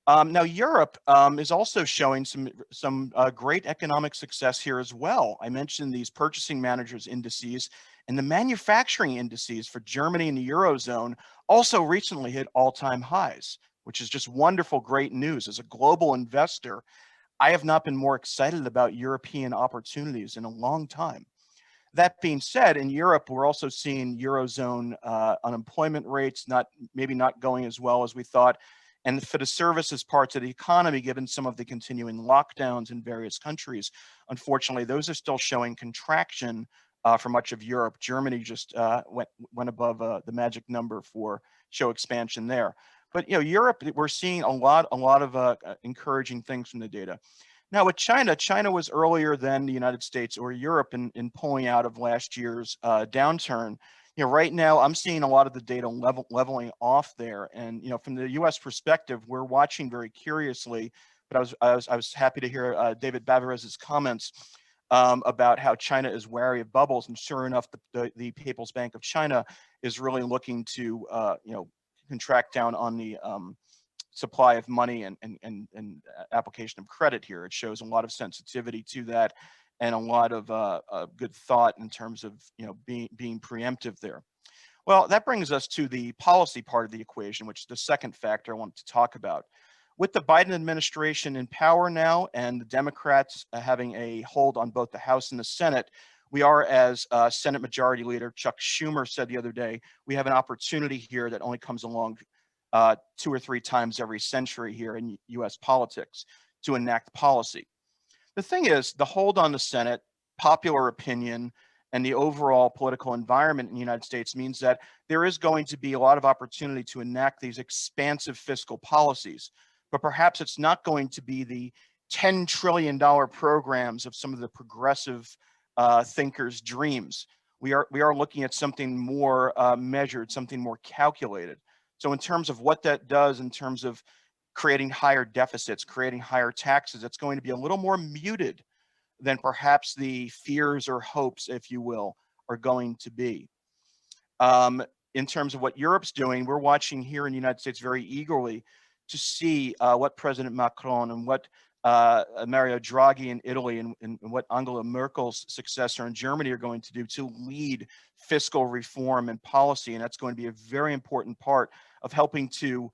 Now, Europe is also showing some great economic success here as well. I mentioned these purchasing managers indices, and the manufacturing indices for Germany and the Eurozone also recently hit all-time highs, which is just wonderful, great news. As a global investor, I have not been more excited about European opportunities in a long time. That being said, in Europe, we're also seeing Eurozone unemployment rates maybe not going as well as we thought. And for the services parts of the economy, given some of the continuing lockdowns in various countries, unfortunately, those are still showing contraction for much of Europe. Germany just went above the magic number for show expansion there. But Europe, we're seeing a lot of encouraging things from the data. Now with China, China was earlier than the United States or Europe in pulling out of last year's downturn. Right now I'm seeing a lot of the data leveling off there. And from the U.S. perspective, we're watching very curiously. But I was happy to hear David Bavarez's comments about how China is wary of bubbles. And sure enough, the People's Bank of China is really looking to contract down on the supply of money and application of credit here. It shows a lot of sensitivity to that and a lot of good thought in terms of being preemptive there. Well, that brings us to the policy part of the equation, which is the second factor I wanted to talk about. With the Biden administration in power now and the Democrats having a hold on both the House and the Senate, we are, as Senate Majority Leader Chuck Schumer said the other day, we have an opportunity here that only comes along 2 or 3 times every century here in US politics to enact policy. The thing is, the hold on the Senate, popular opinion, and the overall political environment in the United States means that there is going to be a lot of opportunity to enact these expansive fiscal policies, but perhaps it's not going to be the $10 trillion programs of some of the progressive thinkers' dreams. We are looking at something more measured, something more calculated. So in terms of what that does, in terms of creating higher deficits, creating higher taxes, it's going to be a little more muted than perhaps the fears or hopes, if you will, are going to be. In terms of what Europe's doing, we're watching here in the United States very eagerly to see what President Macron and what Mario Draghi in Italy and what Angela Merkel's successor in Germany are going to do to lead fiscal reform and policy. And that's going to be a very important part of helping to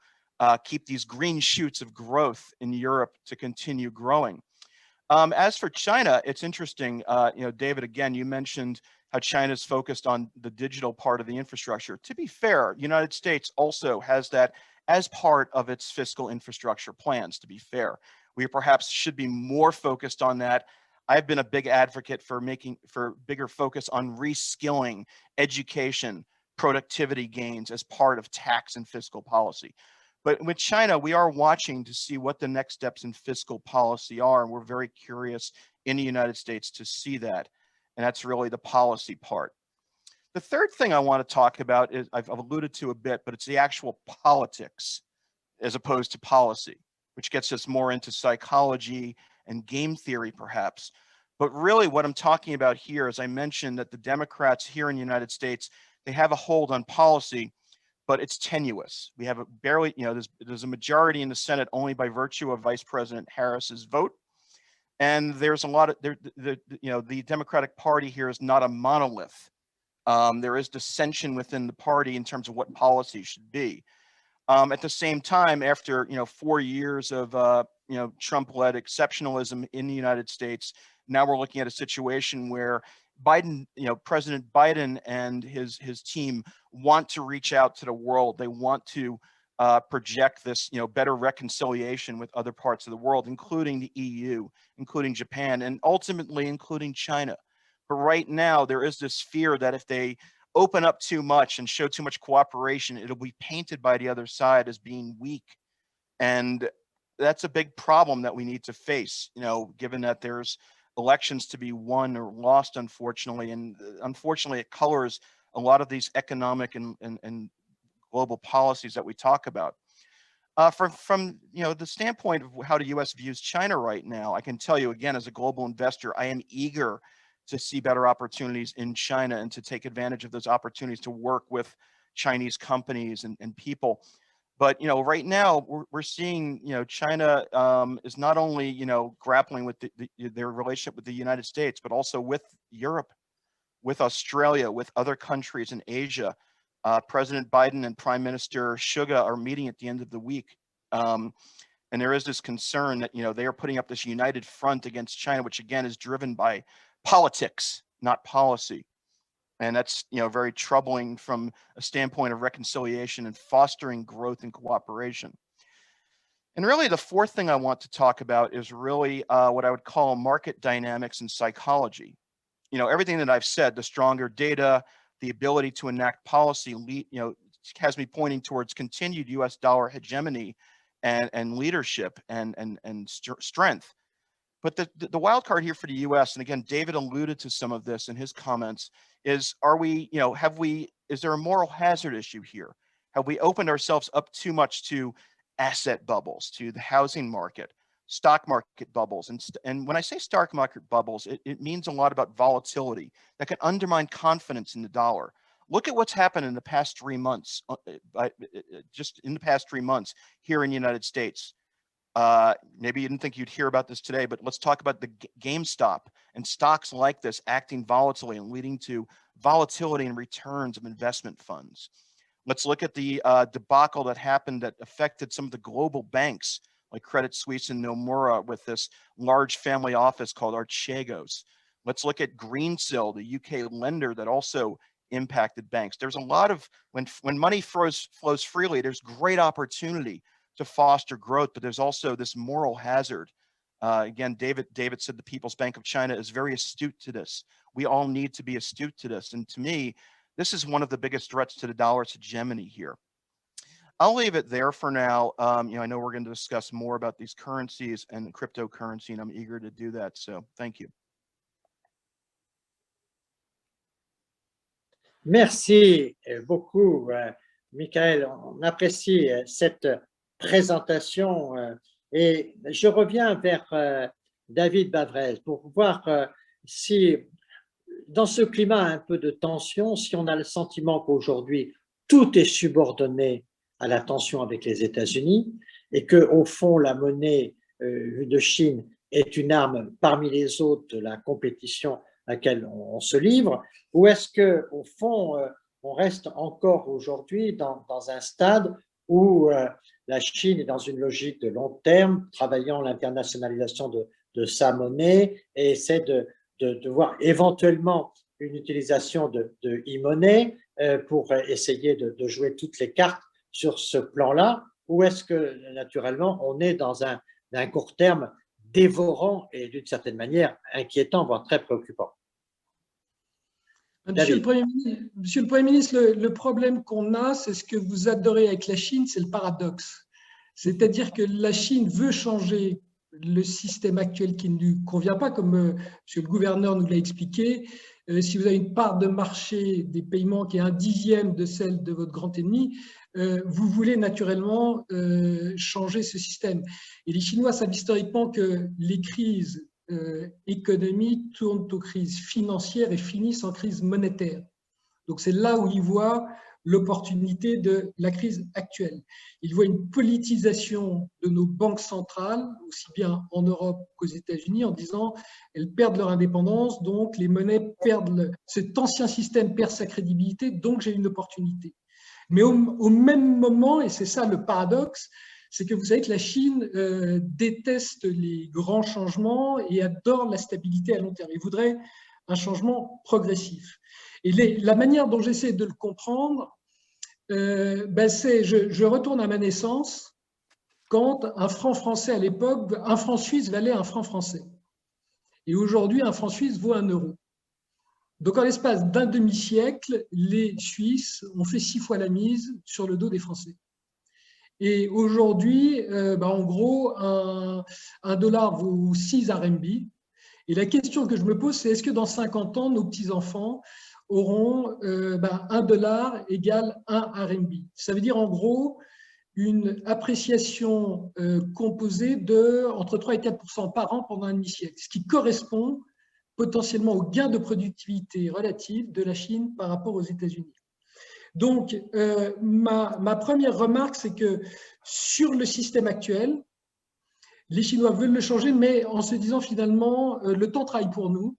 keep these green shoots of growth in Europe to continue growing. As for China, it's interesting, David, again, you mentioned how China's focused on the digital part of the infrastructure. To be fair, United States also has that as part of its fiscal infrastructure plans, to be fair. We perhaps should be more focused on that. I've been a big advocate for bigger focus on reskilling, education, productivity gains as part of tax and fiscal policy. But with China, we are watching to see what the next steps in fiscal policy are, and we're very curious in the United States to see that. And that's really the policy part. The third thing I want to talk about is, I've alluded to a bit, but it's the actual politics as opposed to policy, which gets us more into psychology and game theory, perhaps. But really what I'm talking about here, as I mentioned, that the Democrats here in the United States, they have a hold on policy, but it's tenuous. We have a barely, there's a majority in the Senate only by virtue of Vice President Harris's vote. And there's a lot of, the Democratic Party here is not a monolith. There is dissension within the party in terms of what policy should be. At the same time, after 4 years of Trump-led exceptionalism in the United States, now we're looking at a situation where Biden, President Biden and his team want to reach out to the world. They want to project this, better reconciliation with other parts of the world, including the EU, including Japan, and ultimately including China. But right now, there is this fear that if they open up too much and show too much cooperation, it'll be painted by the other side as being weak. And that's a big problem that we need to face, given that there's elections to be won or lost, unfortunately. And unfortunately, it colors a lot of these economic and global policies that we talk about. From the standpoint of how the U.S. views China right now, I can tell you again, as a global investor, I am eager to see better opportunities in China and to take advantage of those opportunities to work with Chinese companies and people. But right now we're seeing China is not only grappling with their relationship with the United States, but also with Europe, with Australia, with other countries in Asia. President Biden and Prime Minister Suga are meeting at the end of the week. And there is this concern that, they are putting up this united front against China, which again is driven by politics, not policy. And that's, very troubling from a standpoint of reconciliation and fostering growth and cooperation. And really the fourth thing I want to talk about is really what I would call market dynamics and psychology. Everything that I've said, the stronger data, the ability to enact policy, has me pointing towards continued US dollar hegemony and leadership and strength. But the wild card here for the US, and again, David alluded to some of this in his comments, is is there a moral hazard issue here? Have we opened ourselves up too much to asset bubbles, to the housing market, stock market bubbles? And when I say stock market bubbles, it means a lot about volatility that can undermine confidence in the dollar. Look at what's happened in the past 3 months, just in the past 3 months here in the United States. Maybe you didn't think you'd hear about this today, but let's talk about the GameStop and stocks like this acting volatilely and leading to volatility and returns of investment funds. Let's look at the debacle that happened that affected some of the global banks like Credit Suisse and Nomura with this large family office called Archegos. Let's look at Greensill, the UK lender that also impacted banks. There's a lot of, when money flows freely, there's great opportunity to foster growth, but there's also this moral hazard. Again, David said the People's Bank of China is very astute to this. We all need to be astute to this. And to me, this is one of the biggest threats to the dollar's hegemony here. I'll leave it there for now. I know we're going to discuss more about these currencies and cryptocurrency, and I'm eager to do that. So thank you. Merci beaucoup, Michael. On apprécie cette présentation et je reviens vers David Bavrez pour voir si, dans ce climat un peu de tension, si on a le sentiment qu'aujourd'hui, tout est subordonné à la tension avec les États-Unis et qu'au fond, la monnaie de Chine est une arme parmi les autres de la compétition à laquelle on se livre, ou est-ce qu'au fond, on reste encore aujourd'hui dans un stade où la Chine est dans une logique de long terme, travaillant l'internationalisation de sa monnaie et essaie de voir éventuellement une utilisation de e-monnaie pour essayer de jouer toutes les cartes sur ce plan-là, ou est-ce que naturellement on est dans un court terme dévorant et d'une certaine manière inquiétant, voire très préoccupant? Monsieur le Premier ministre, le problème qu'on a, c'est ce que vous adorez avec la Chine, c'est le paradoxe. C'est-à-dire que la Chine veut changer le système actuel qui ne lui convient pas, comme monsieur le gouverneur nous l'a expliqué. Si vous avez une part de marché des paiements qui est 1/10 de celle de votre grand ennemi, vous voulez naturellement changer ce système. Et les Chinois savent historiquement que les crises économiques tournent aux crises financières et finissent en crise monétaire. Donc c'est là où ils voient l'opportunité de la crise actuelle. Ils voient une politisation de nos banques centrales, aussi bien en Europe qu'aux États-Unis, en disant elles perdent leur indépendance, donc les monnaies perdent, cet ancien système perd sa crédibilité, donc j'ai une opportunité. Mais au même moment, et c'est ça le paradoxe, c'est que vous savez que la Chine déteste les grands changements et adore la stabilité à long terme. Il voudrait un changement progressif. Et la manière dont j'essaie de le comprendre, c'est, je retourne à ma naissance, quand un franc français à l'époque, un franc suisse valait un franc français. Et aujourd'hui, un franc suisse vaut 1 euro. Donc, en l'espace d'un demi-siècle, les Suisses ont fait 6 fois la mise sur le dos des Français. Et aujourd'hui, en gros, un dollar vaut 6 RMB. Et la question que je me pose, c'est est-ce que dans 50 ans, nos petits-enfants auront 1 dollar égale 1 RMB? Ça veut dire en gros une appréciation composée de entre 3 et 4% par an pendant un demi-siècle, ce qui correspond potentiellement au gain de productivité relative de la Chine par rapport aux États-Unis. Donc, ma première remarque, c'est que sur le système actuel, les Chinois veulent le changer, mais en se disant finalement, le temps travaille pour nous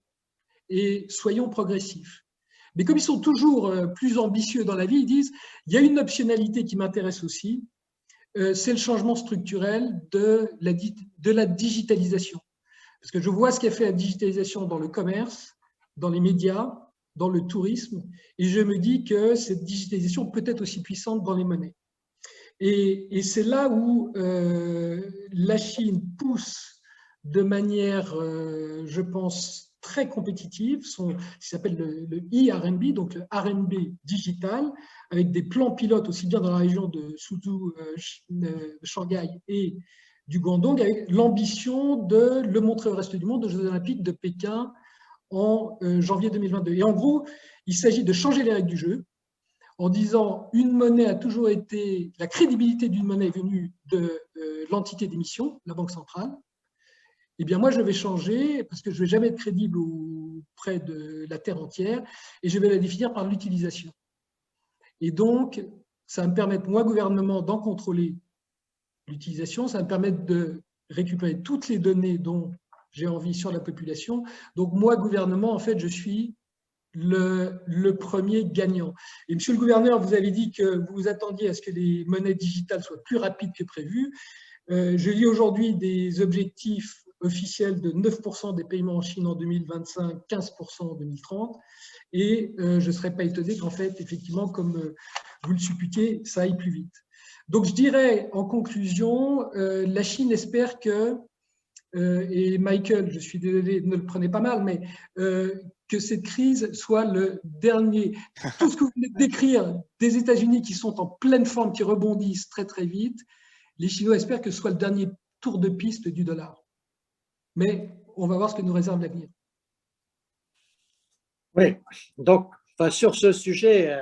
et soyons progressifs. Mais comme ils sont toujours plus ambitieux dans la vie, ils disent, il y a une optionnalité qui m'intéresse aussi, c'est le changement structurel de la digitalisation. Parce que je vois ce qu'a fait la digitalisation dans le commerce, dans les médias, dans le tourisme, et je me dis que cette digitalisation peut être aussi puissante dans les monnaies. Et c'est là où la Chine pousse de manière, je pense, très compétitive, ce qui s'appelle le e-RMB, donc le RMB digital, avec des plans pilotes aussi bien dans la région de Suzhou, Shanghai et du Guangdong, avec l'ambition de le montrer au reste du monde aux Jeux Olympiques de Pékin en janvier 2022. Et en gros, il s'agit de changer les règles du jeu en disant une monnaie a toujours été, la crédibilité d'une monnaie est venue de l'entité d'émission, la Banque centrale. Eh bien moi, je vais changer parce que je ne vais jamais être crédible auprès de la Terre entière et je vais la définir par l'utilisation. Et donc, ça va me permettre, moi, gouvernement, d'en contrôler l'utilisation, ça va me permettre de récupérer toutes les données dont j'ai envie sur la population. Donc moi, gouvernement, en fait, je suis le premier gagnant. Et monsieur le gouverneur, vous avez dit que vous vous attendiez à ce que les monnaies digitales soient plus rapides que prévu. Je lis aujourd'hui des objectifs officiels de 9% des paiements en Chine en 2025, 15% en 2030. Et je ne serais pas étonné qu'en fait, effectivement, comme vous le supputiez, ça aille plus vite. Donc, je dirais en conclusion, la Chine espère que, et Michael, je suis désolé, ne le prenez pas mal, mais que cette crise soit le dernier. Tout ce que vous venez de décrire des États-Unis qui sont en pleine forme, qui rebondissent très très vite, les Chinois espèrent que ce soit le dernier tour de piste du dollar. Mais on va voir ce que nous réserve l'avenir. Oui, donc enfin, sur ce sujet,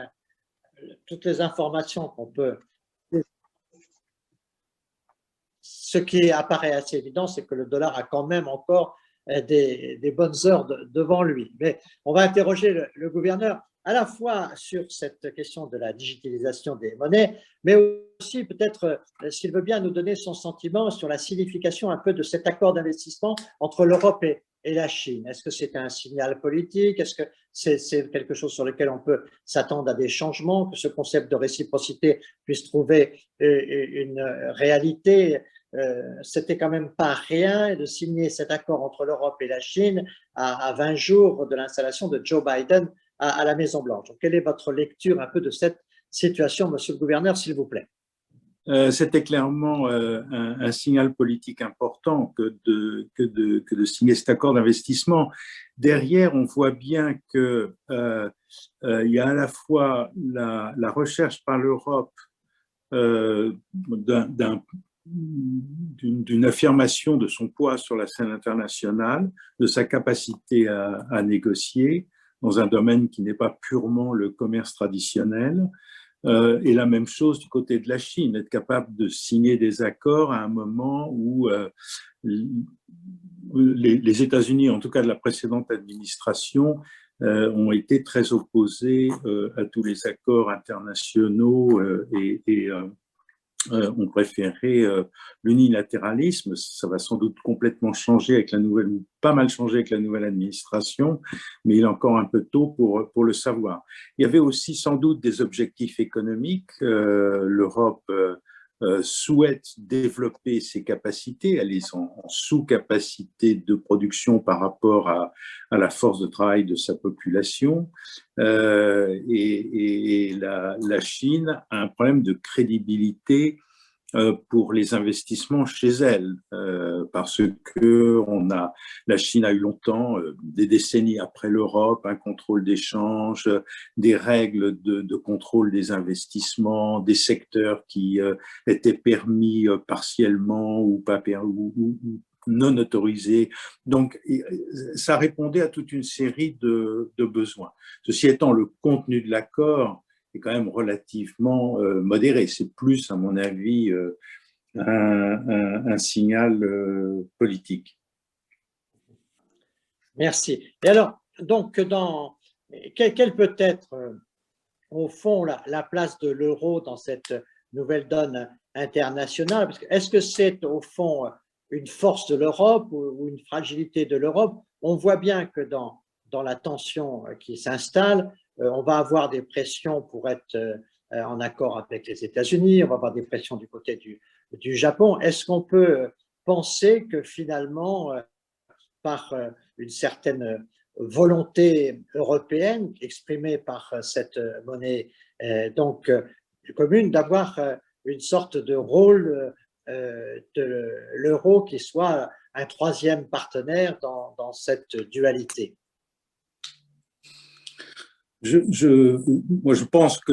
toutes les informations qu'on peut... Ce qui apparaît assez évident, c'est que le dollar a quand même encore des bonnes heures devant lui. Mais on va interroger le gouverneur à la fois sur cette question de la digitalisation des monnaies, mais aussi peut-être, s'il veut bien, nous donner son sentiment sur la signification un peu de cet accord d'investissement entre l'Europe et la Chine. Est-ce que c'est un signal politique? Est-ce que c'est quelque chose sur lequel on peut s'attendre à des changements, que ce concept de réciprocité puisse trouver une réalité? C'était quand même pas rien de signer cet accord entre l'Europe et la Chine à 20 jours de l'installation de Joe Biden à la Maison-Blanche. Quelle est votre lecture un peu de cette situation, monsieur le gouverneur, s'il vous plaît? C'était clairement un signal politique important que de signer cet accord d'investissement. Derrière, on voit bien que il y a à la fois la recherche par l'Europe d'une affirmation de son poids sur la scène internationale, de sa capacité à négocier dans un domaine qui n'est pas purement le commerce traditionnel. Et la même chose du côté de la Chine, être capable de signer des accords à un moment où les États-Unis, en tout cas de la précédente administration, ont été très opposés à tous les accords internationaux et ont préféré l'unilatéralisme. Ça va sans doute complètement changer avec la nouvelle, ou pas mal changer avec la nouvelle administration, mais il est encore un peu tôt pour le savoir. Il y avait aussi sans doute des objectifs économiques. L'Europe souhaite développer ses capacités, elle est en sous-capacité de production par rapport à la force de travail de sa population. Et la Chine a un problème de crédibilité pour les investissements chez elle, parce que la Chine a eu longtemps, des décennies après l'Europe, un contrôle d'échange, des règles de contrôle des investissements, des secteurs qui étaient permis partiellement ou pas ou non autorisés. Donc, ça répondait à toute une série de besoins. Ceci étant, le contenu de l'accord est quand même relativement modéré. C'est plus, à mon avis, un signal politique. Merci. Et alors, donc, quelle peut être, au fond, la place de l'euro dans cette nouvelle donne internationale? Est-ce que c'est, au fond, une force de l'Europe ou une fragilité de l'Europe? On voit bien que dans la tension qui s'installe, on va avoir des pressions pour être en accord avec les États-Unis, on va avoir des pressions du côté du Japon. Est-ce qu'on peut penser que finalement, par une certaine volonté européenne exprimée par cette monnaie commune, d'avoir une sorte de rôle de l'euro qui soit un troisième partenaire dans cette dualité? Moi, je pense que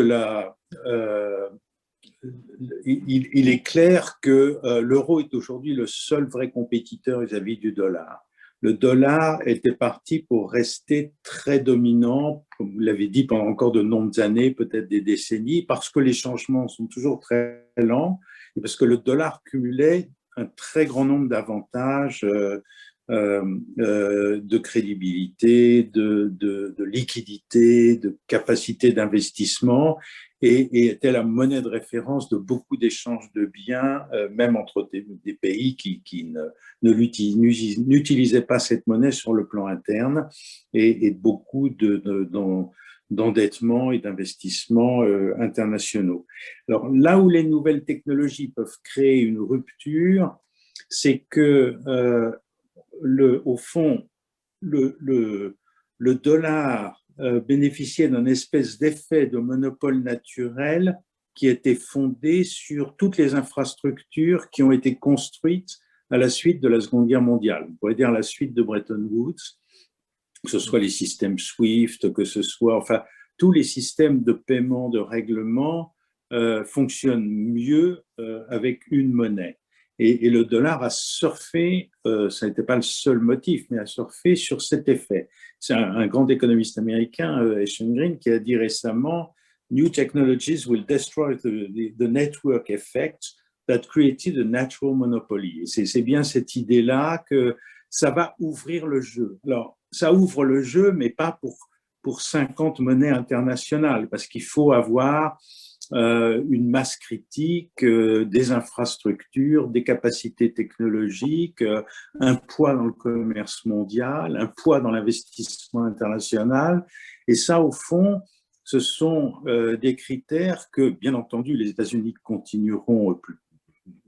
il est clair que l'euro est aujourd'hui le seul vrai compétiteur vis-à-vis du dollar. Le dollar était parti pour rester très dominant, comme vous l'avez dit, pendant encore de nombreuses années, peut-être des décennies, parce que les changements sont toujours très lents et parce que le dollar cumulait un très grand nombre d'avantages de crédibilité, de liquidité, de capacité d'investissement, et était la monnaie de référence de beaucoup d'échanges de biens, même entre des pays qui n'utilisaient pas cette monnaie sur le plan interne, et beaucoup d'endettement et d'investissements internationaux. Alors là où les nouvelles technologies peuvent créer une rupture, c'est que au fond, le dollar bénéficiait d'un espèce d'effet de monopole naturel qui était fondé sur toutes les infrastructures qui ont été construites à la suite de la Seconde Guerre mondiale. On pourrait dire à la suite de Bretton Woods, que ce soit les systèmes SWIFT, que ce soit, enfin, tous les systèmes de paiement, de règlement fonctionnent mieux avec une monnaie. Et le dollar a surfé, ça n'était pas le seul motif, mais a surfé sur cet effet. C'est un grand économiste américain, Eschen Green, qui a dit récemment « New technologies will destroy the network effect that created a natural monopoly ». C'est bien cette idée-là que ça va ouvrir le jeu. Alors, ça ouvre le jeu, mais pas pour 50 monnaies internationales, parce qu'il faut avoir une masse critique, des infrastructures, des capacités technologiques, un poids dans le commerce mondial, un poids dans l'investissement international. Et ça, au fond, ce sont des critères que, bien entendu, les États-Unis continueront,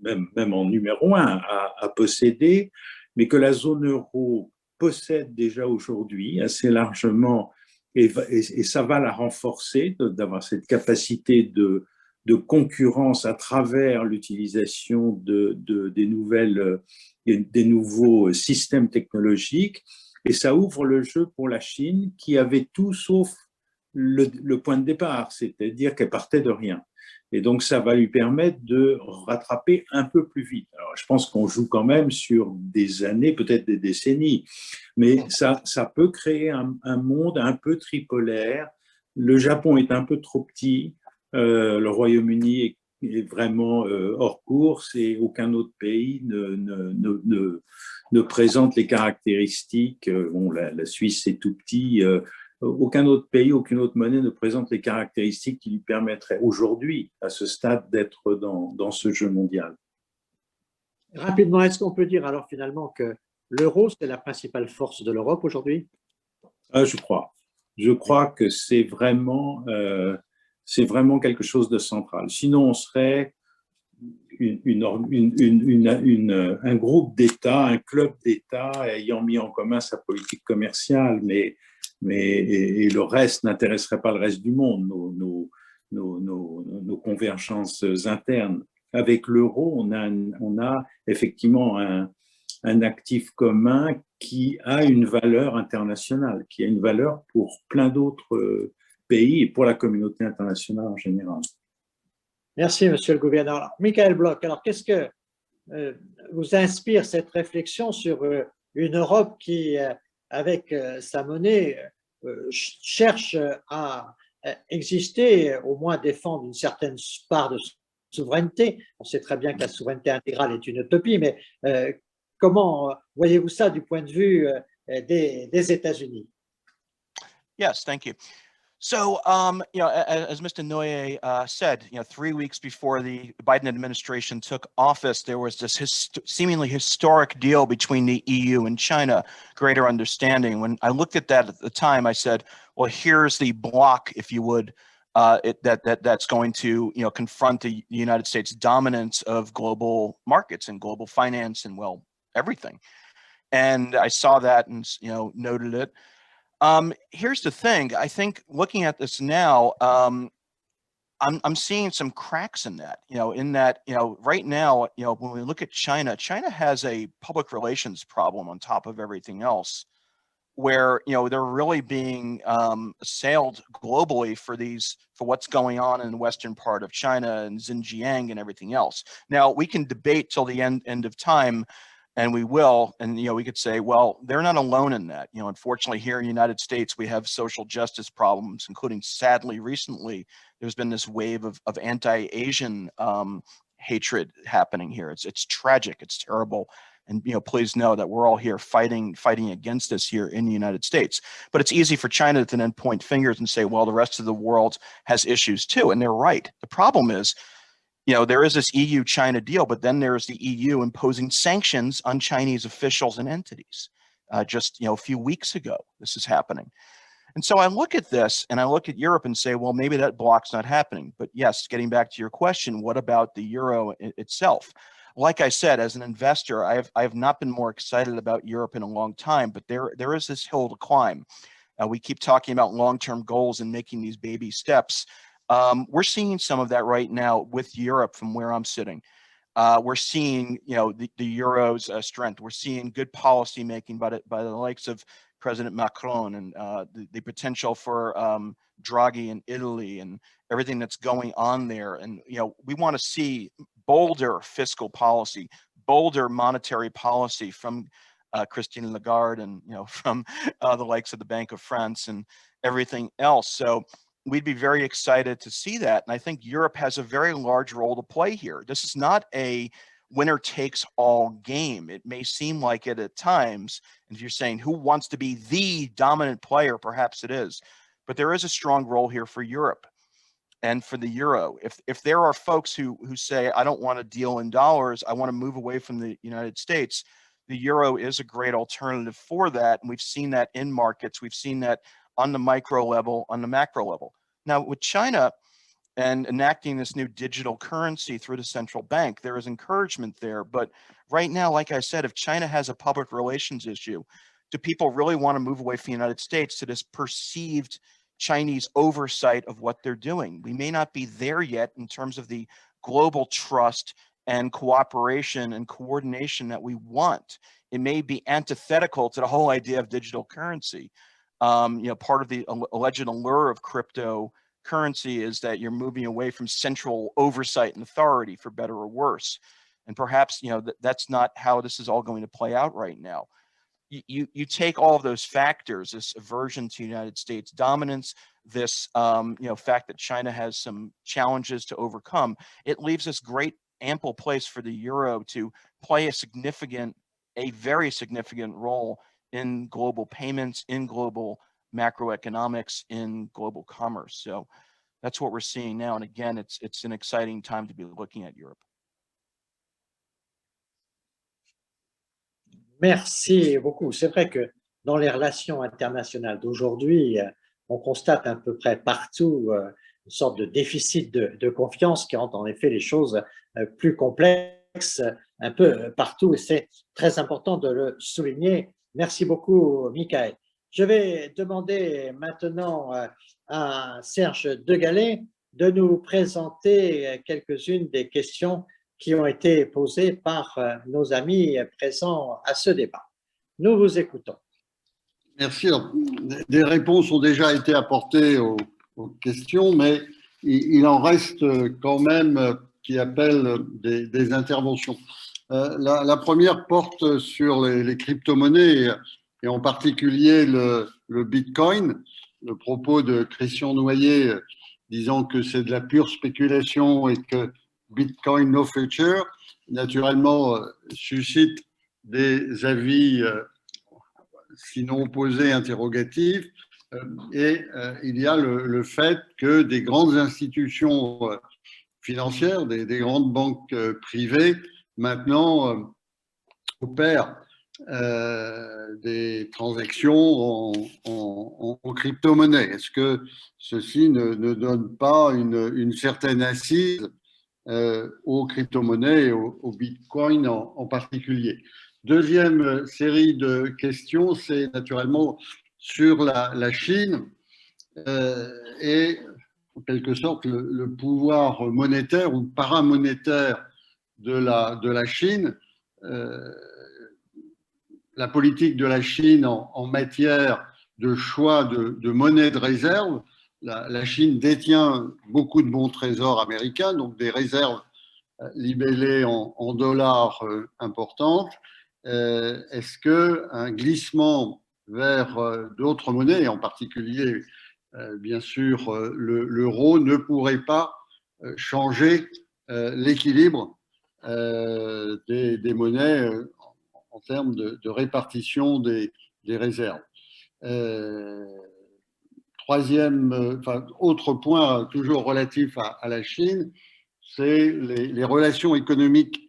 même en numéro un, à posséder, mais que la zone euro possède déjà aujourd'hui assez largement, et ça va la renforcer, d'avoir cette capacité de concurrence à travers l'utilisation des nouveaux systèmes technologiques. Et ça ouvre le jeu pour la Chine, qui avait tout sauf le point de départ, c'est-à-dire qu'elle partait de rien. Et donc, ça va lui permettre de rattraper un peu plus vite. Alors, je pense qu'on joue quand même sur des années, peut-être des décennies, mais ça peut créer un monde un peu tripolaire. Le Japon est un peu trop petit, le Royaume-Uni est vraiment hors course, et aucun autre pays ne présente les caractéristiques. Bon, la Suisse est tout petit. Aucun autre pays, aucune autre monnaie ne présente les caractéristiques qui lui permettraient aujourd'hui, à ce stade, d'être dans ce jeu mondial. Rapidement, est-ce qu'on peut dire alors finalement que l'euro, c'est la principale force de l'Europe aujourd'hui? Je crois. Je crois que c'est vraiment quelque chose de central. Sinon, on serait un groupe d'États, un club d'États ayant mis en commun sa politique commerciale, mais le reste n'intéresserait pas le reste du monde, nos convergences internes. Avec l'euro, on a effectivement un actif commun qui a une valeur internationale, qui a une valeur pour plein d'autres pays et pour la communauté internationale en général. Merci, monsieur le gouverneur. Alors, Michael Bloch, alors qu'est-ce que vous inspire cette réflexion sur une Europe qui, avec sa monnaie, cherche à exister, au moins défendre une certaine part de souveraineté? On sait très bien que la souveraineté intégrale est une utopie, mais comment voyez-vous ça du point de vue des États-Unis? Yes, thank you. So, as Mr. Noyer said, 3 weeks before the Biden administration took office, there was this seemingly historic deal between the EU and China, greater understanding. When I looked at that at the time, I said, well, here's the block, if you would, that's going to, confront the United States dominance of global markets and global finance and, well, everything. And I saw that and, noted it. Here's the thing. I think looking at this now, I'm seeing some cracks in that, right now, when we look at China, China has a public relations problem on top of everything else, where, they're really being assailed globally for what's going on in the western part of China and Xinjiang and everything else. Now, we can debate till the end of time, and we will, and we could say, well, they're not alone in that. Unfortunately, here in the United States, we have social justice problems, including, sadly, recently, there's been this wave of anti-Asian hatred happening here. It's tragic, it's terrible, And please know that we're all here fighting against this here in the United States. But it's easy for China to then point fingers and say, well, the rest of the world has issues too, and they're right. The problem is, there is this EU-China deal, but then there's the EU imposing sanctions on Chinese officials and entities. Just a few weeks ago, this is happening. And so I look at this and I look at Europe and say, well, maybe that block's not happening. But yes, getting back to your question, what about the euro itself? Like I said, as an investor, I have not been more excited about Europe in a long time, but there is this hill to climb. We keep talking about long-term goals and making these baby steps. We're seeing some of that right now with Europe from where I'm sitting. We're seeing, the euro's strength. We're seeing good policy making by the likes of President Macron, and the potential for Draghi in Italy and everything that's going on there. And we want to see bolder fiscal policy, bolder monetary policy from Christine Lagarde and from the likes of the Bank of France and everything else. So we'd be very excited to see that. And I think Europe has a very large role to play here. This is not a winner takes all game. It may seem like it at times. And if you're saying who wants to be the dominant player, perhaps it is. But there is a strong role here for Europe and for the euro. If there are folks who say, I don't want to deal in dollars, I want to move away from the United States, the euro is a great alternative for that. And we've seen that in markets. We've seen that on the micro level, on the macro level. Now with China and enacting this new digital currency through the central bank, there is encouragement there. But right now, like I said, if China has a public relations issue, do people really want to move away from the United States to this perceived Chinese oversight of what they're doing? We may not be there yet in terms of the global trust and cooperation and coordination that we want. It may be antithetical to the whole idea of digital currency. Part of the alleged allure of cryptocurrency is that you're moving away from central oversight and authority, for better or worse. And perhaps, that's not how this is all going to play out right now. You take all of those factors, this aversion to United States dominance, this fact that China has some challenges to overcome, it leaves this great ample place for the euro to play a very significant role in global payments, in global macroeconomics, in global commerce. So that's what we're seeing now. And again, it's an exciting time to be looking at Europe. Merci beaucoup. C'est vrai que dans les relations internationales d'aujourd'hui, on constate à peu près partout une sorte de déficit de confiance qui rend en effet les choses plus complexes un peu partout, et c'est très important de le souligner. Merci beaucoup, Michael. Je vais demander maintenant à Serge Degallet de nous présenter quelques-unes des questions qui ont été posées par nos amis présents à ce débat. Nous vous écoutons. Merci. Des réponses ont déjà été apportées aux questions, mais il en reste quand même qui appellent des interventions. La première porte sur les crypto-monnaies et en particulier le Bitcoin. Le propos de Christian Noyer disant que c'est de la pure spéculation et que Bitcoin no future, naturellement, suscite des avis sinon opposés, interrogatifs. Et il y a le fait que des grandes institutions financières, des grandes banques privées, maintenant opèrent des transactions en crypto-monnaie. Est-ce que ceci ne donne pas une certaine assise aux crypto-monnaies et au Bitcoin en particulier? Deuxième série de questions, c'est naturellement sur la Chine et en quelque sorte le pouvoir monétaire ou paramonétaire de la Chine. La politique de la Chine en matière de choix de monnaie de réserve. La Chine détient beaucoup de bons trésors américains, donc des réserves libellées en dollars importantes. Est-ce qu'un glissement vers d'autres monnaies, en particulier bien sûr l'euro, ne pourrait pas changer l'équilibre des monnaies en termes de répartition des réserves. Autre point toujours relatif à la Chine, c'est les relations économiques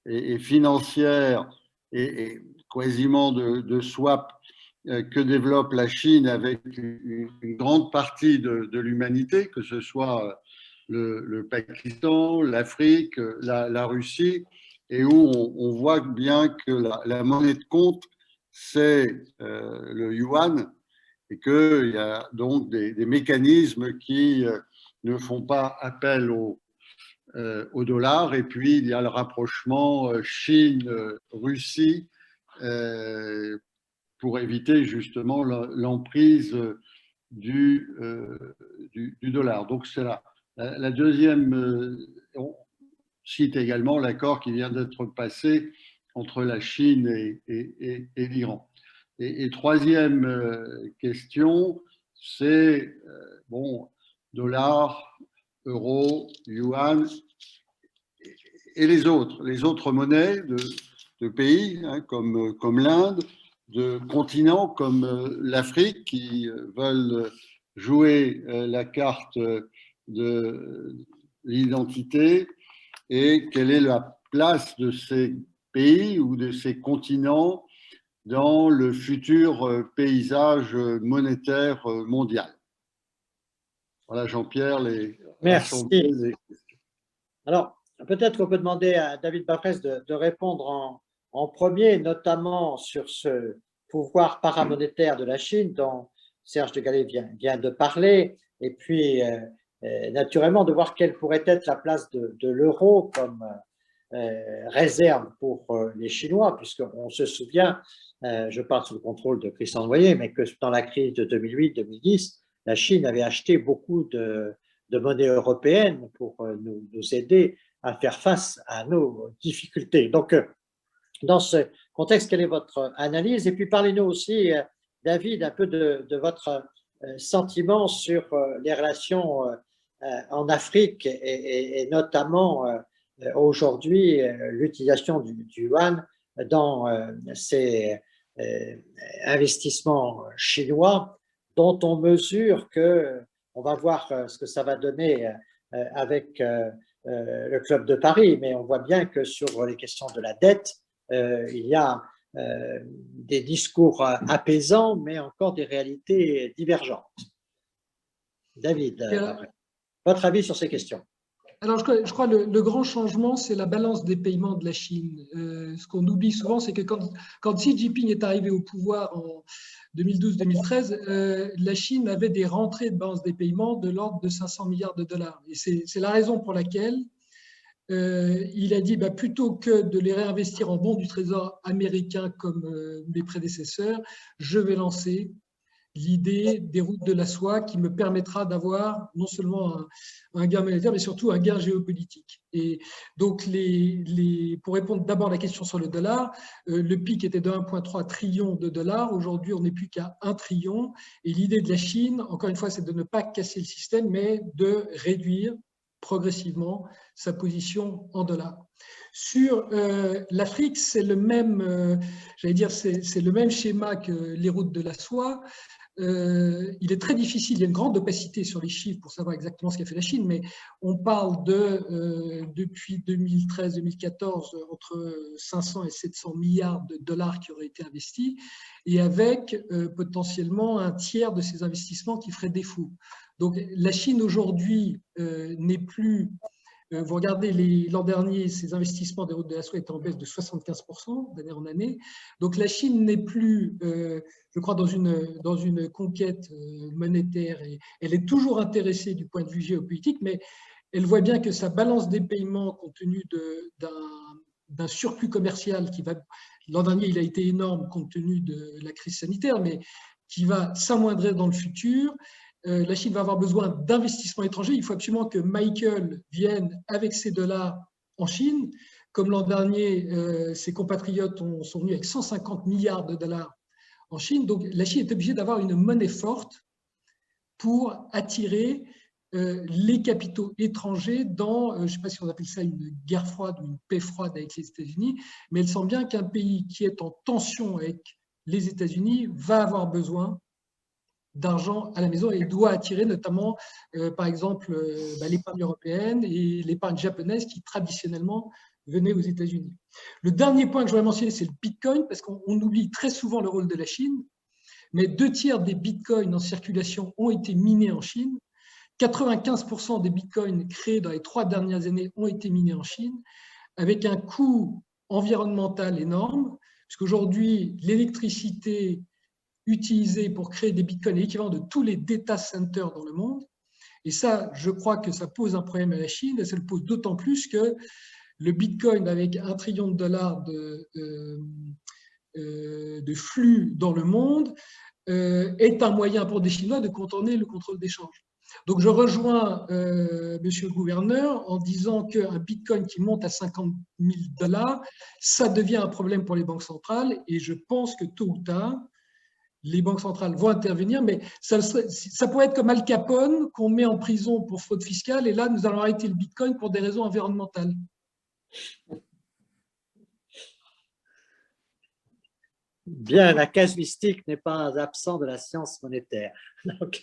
et financières et quasiment de swap que développe la Chine avec une grande partie de l'humanité, que ce soit le Pakistan, l'Afrique, la Russie, et où on voit bien que la monnaie de compte, c'est le yuan, et qu'il y a donc des mécanismes qui ne font pas appel au dollar. Et puis, il y a le rapprochement Chine-Russie pour éviter justement l'emprise du dollar. Donc, c'est la deuxième. On cite également l'accord qui vient d'être passé entre la Chine et l'Iran. Et troisième question, c'est dollar, euro, yuan et les autres monnaies de pays comme l'Inde, de continents comme l'Afrique qui veulent jouer la carte de l'identité, et quelle est la place de ces pays ou de ces continents dans le futur paysage monétaire mondial. Voilà, Jean-Pierre, Merci. Alors, peut-être qu'on peut demander à David Baprès de répondre en premier, notamment sur ce pouvoir paramonétaire de la Chine dont Serge de Gallet vient de parler, et puis naturellement de voir quelle pourrait être la place de l'euro comme réserve pour les Chinois, puisqu'on se souvient, je parle sous le contrôle de Christian Noyer, mais que dans la crise de 2008-2010, la Chine avait acheté beaucoup de monnaie européenne pour nous aider à faire face à nos difficultés. Donc, dans ce contexte, quelle est votre analyse? Et puis, parlez-nous aussi, David, un peu de votre sentiment sur les relations en Afrique et notamment aujourd'hui l'utilisation du yuan dans ces investissements chinois dont on mesure que, on va voir ce que ça va donner avec le Club de Paris, mais on voit bien que sur les questions de la dette, il y a des discours apaisants, mais encore des réalités divergentes. David, votre avis sur ces questions? Alors, je crois que le grand changement, c'est la balance des paiements de la Chine. Ce qu'on oublie souvent, c'est que quand Xi Jinping est arrivé au pouvoir en 2012-2013, la Chine avait des rentrées de balance des paiements de l'ordre de 500 milliards de dollars. Et c'est la raison pour laquelle il a dit, plutôt que de les réinvestir en bons du Trésor américain comme mes prédécesseurs, je vais lancer l'idée des routes de la soie qui me permettra d'avoir non seulement un gain monétaire, mais surtout un gain géopolitique. Et donc, pour répondre d'abord à la question sur le dollar, le pic était de 1,3 trillion de dollars. Aujourd'hui, on n'est plus qu'à 1 trillion. Et l'idée de la Chine, encore une fois, c'est de ne pas casser le système, mais de réduire progressivement sa position en dollars. Sur l'Afrique, c'est le même, c'est le même schéma que les routes de la soie. Il est très difficile, il y a une grande opacité sur les chiffres pour savoir exactement ce qu'a fait la Chine, mais on parle depuis 2013-2014, entre 500 et 700 milliards de dollars qui auraient été investis, et avec potentiellement un tiers de ces investissements qui feraient défaut. Donc la Chine aujourd'hui n'est plus... Vous regardez l'an dernier, ces investissements des routes de la soie étaient en baisse de 75% d'année en année. Donc la Chine n'est plus, je crois, dans une conquête monétaire. Et elle est toujours intéressée du point de vue géopolitique, mais elle voit bien que sa balance des paiements, compte tenu d'un surplus commercial qui va... L'an dernier, il a été énorme compte tenu de la crise sanitaire, mais qui va s'amoindrir dans le futur. La Chine va avoir besoin d'investissements étrangers. Il faut absolument que Michael vienne avec ses dollars en Chine. Comme l'an dernier, ses compatriotes sont venus avec 150 milliards de dollars en Chine. Donc, la Chine est obligée d'avoir une monnaie forte pour attirer les capitaux étrangers dans, je ne sais pas si on appelle ça une guerre froide ou une paix froide avec les États-Unis, mais il semble bien qu'un pays qui est en tension avec les États-Unis va avoir besoin d'argent à la maison et doit attirer notamment, par exemple, l'épargne européenne et l'épargne japonaise qui traditionnellement venait aux États-Unis. Le dernier point que je voudrais mentionner, c'est le Bitcoin, parce qu'on oublie très souvent le rôle de la Chine, mais 2/3 des Bitcoins en circulation ont été minés en Chine. 95% des Bitcoins créés dans les 3 dernières années ont été minés en Chine, avec un coût environnemental énorme, puisqu'aujourd'hui, l'électricité utilisée pour créer des bitcoins est l'équivalent de tous les data centers dans le monde. Et ça, je crois que ça pose un problème à la Chine, et ça le pose d'autant plus que le bitcoin, avec $1 trillion de flux dans le monde, est un moyen pour des Chinois de contourner le contrôle d'échange. Donc, je rejoins monsieur le gouverneur en disant qu'un bitcoin qui monte à $50 000, ça devient un problème pour les banques centrales, et je pense que tôt ou tard, les banques centrales vont intervenir, mais ça pourrait être comme Al Capone qu'on met en prison pour fraude fiscale, et là, nous allons arrêter le bitcoin pour des raisons environnementales. Bien, la casuistique n'est pas absente de la science monétaire. Donc,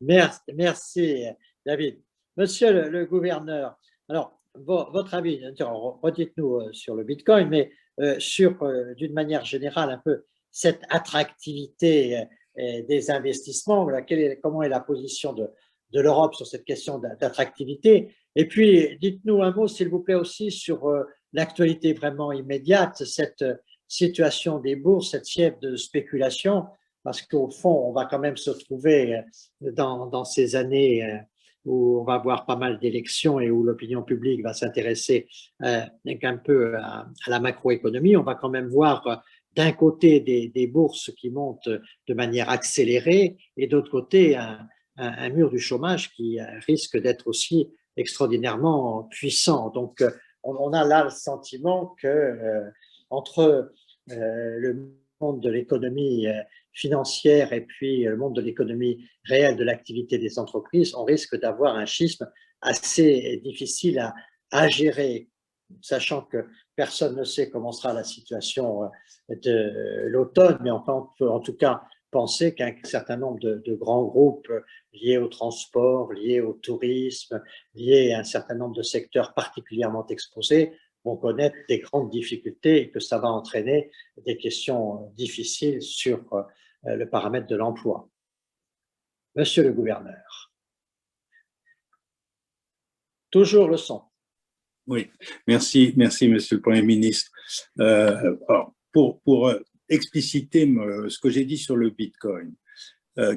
merci, David. Monsieur le gouverneur, alors, votre avis, redites-nous sur le Bitcoin, mais d'une manière générale, un peu cette attractivité des investissements, comment est la position de l'Europe sur cette question d'attractivité? Et puis, dites-nous un mot, s'il vous plaît, aussi sur l'actualité vraiment immédiate, cette situation des bourses, cette fièvre de spéculation, parce qu'au fond, on va quand même se trouver dans ces années où on va avoir pas mal d'élections et où l'opinion publique va s'intéresser un peu à la macroéconomie. On va quand même voir d'un côté des bourses qui montent de manière accélérée et d'autre côté un mur du chômage qui risque d'être aussi extraordinairement puissant. Donc, on a là le sentiment que entre le monde de l'économie financière et puis le monde de l'économie réelle de l'activité des entreprises, on risque d'avoir un schisme assez difficile à gérer, sachant que personne ne sait comment sera la situation de l'automne, mais on peut en tout cas penser qu'un certain nombre de grands groupes liés au transport, liés au tourisme, liés à un certain nombre de secteurs particulièrement exposés vont connaître des grandes difficultés et que ça va entraîner des questions difficiles sur le paramètre de l'emploi. Monsieur le gouverneur. Toujours le son. Oui, merci, monsieur le Premier ministre. Alors, pour expliciter ce que j'ai dit sur le Bitcoin,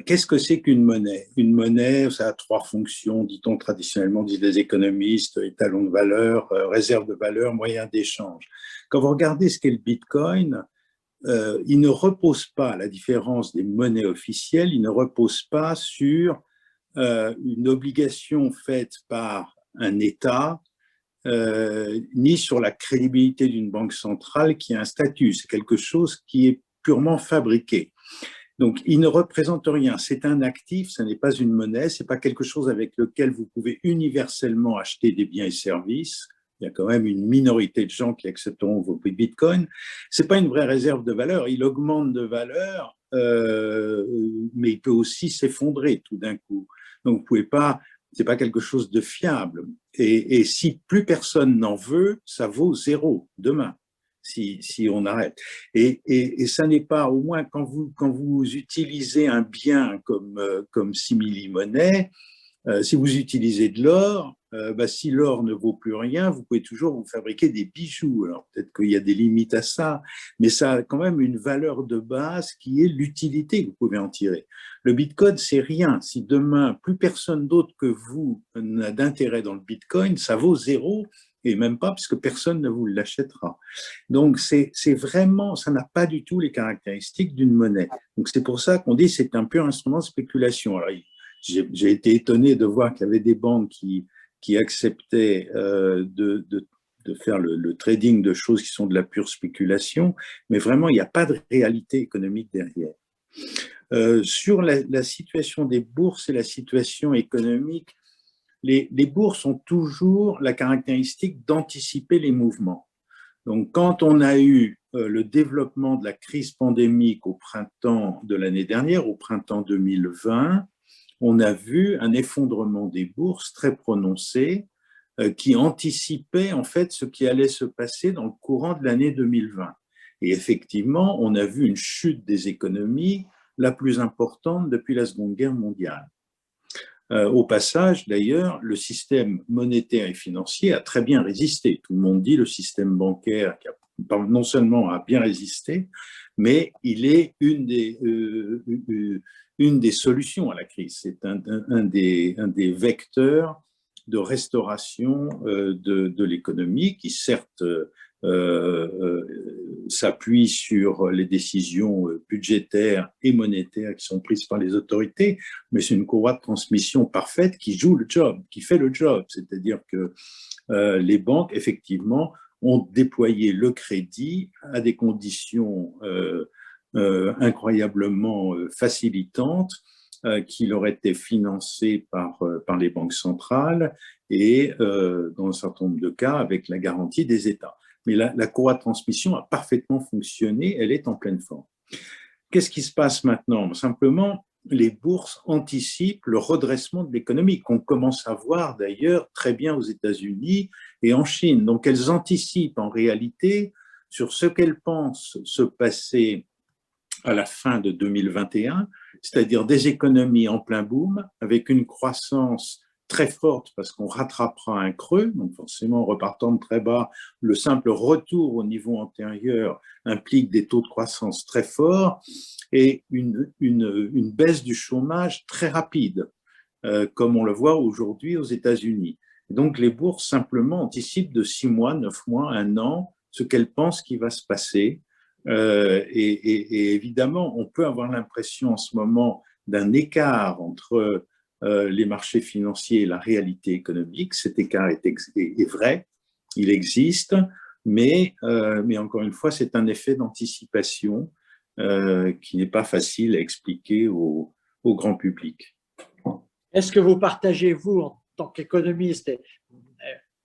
qu'est-ce que c'est qu'une monnaie? Une monnaie, ça a 3 fonctions, dit-on traditionnellement, disent les économistes: étalon de valeur, réserve de valeur, moyen d'échange. Quand vous regardez ce qu'est le Bitcoin, il ne repose pas, à la différence des monnaies officielles, il ne repose pas sur une obligation faite par un État, ni sur la crédibilité d'une banque centrale qui a un statut. C'est quelque chose qui est purement fabriqué. Donc, il ne représente rien. C'est un actif, ce n'est pas une monnaie, ce n'est pas quelque chose avec lequel vous pouvez universellement acheter des biens et services. Il y a quand même une minorité de gens qui accepteront vos bitcoins. Ce n'est pas une vraie réserve de valeur. Il augmente de valeur, mais il peut aussi s'effondrer tout d'un coup. Donc, vous pouvez pas, ce n'est pas quelque chose de fiable. Et si plus personne n'en veut, ça vaut 0 demain. Si on arrête. Et ça n'est pas, au moins quand vous utilisez un bien comme simili-monnaie, si vous utilisez de l'or, si l'or ne vaut plus rien, vous pouvez toujours vous fabriquer des bijoux. Alors peut-être qu'il y a des limites à ça, mais ça a quand même une valeur de base qui est l'utilité que vous pouvez en tirer. Le Bitcoin, c'est rien. Si demain, plus personne d'autre que vous n'a d'intérêt dans le Bitcoin, ça vaut 0. Et même pas, parce que personne ne vous l'achètera. Donc, c'est vraiment, ça n'a pas du tout les caractéristiques d'une monnaie. Donc, c'est pour ça qu'on dit que c'est un pur instrument de spéculation. Alors, j'ai été étonné de voir qu'il y avait des banques qui acceptaient de faire le trading de choses qui sont de la pure spéculation, mais vraiment, il n'y a pas de réalité économique derrière. Sur la situation des bourses et la situation économique, les bourses ont toujours la caractéristique d'anticiper les mouvements. Donc, quand on a eu le développement de la crise pandémique au printemps de l'année dernière, au printemps 2020, on a vu un effondrement des bourses très prononcé qui anticipait en fait ce qui allait se passer dans le courant de l'année 2020. Et effectivement, on a vu une chute des économies la plus importante depuis la Seconde Guerre mondiale. Au passage, d'ailleurs, le système monétaire et financier a très bien résisté. Tout le monde dit le système bancaire qui a non seulement a bien résisté, mais il est une des solutions à la crise. C'est un des vecteurs de restauration de l'économie qui, certes, s'appuie sur les décisions budgétaires et monétaires qui sont prises par les autorités, mais c'est une courroie de transmission parfaite qui joue le job, qui fait le job. C'est-à-dire que les banques, effectivement, ont déployé le crédit à des conditions incroyablement facilitantes qui leur étaient financées par les banques centrales et, dans un certain nombre de cas, avec la garantie des États. Mais la courroie de transmission a parfaitement fonctionné, elle est en pleine forme. Qu'est-ce qui se passe maintenant? Simplement, les bourses anticipent le redressement de l'économie, qu'on commence à voir d'ailleurs très bien aux États-Unis et en Chine. Donc, elles anticipent en réalité sur ce qu'elles pensent se passer à la fin de 2021, c'est-à-dire des économies en plein boom, avec une croissance très forte parce qu'on rattrapera un creux, donc forcément repartant de très bas, le simple retour au niveau antérieur implique des taux de croissance très forts et une baisse du chômage très rapide, comme on le voit aujourd'hui aux États-Unis. Donc les bourses simplement anticipent de 6 mois, 9 mois, 1 an, ce qu'elles pensent qui va se passer. Et évidemment, on peut avoir l'impression en ce moment d'un écart entre les marchés financiers et la réalité économique. Cet écart est vrai, il existe, mais encore une fois, c'est un effet d'anticipation qui n'est pas facile à expliquer au grand public. Est-ce que vous partagez, vous, en tant qu'économiste et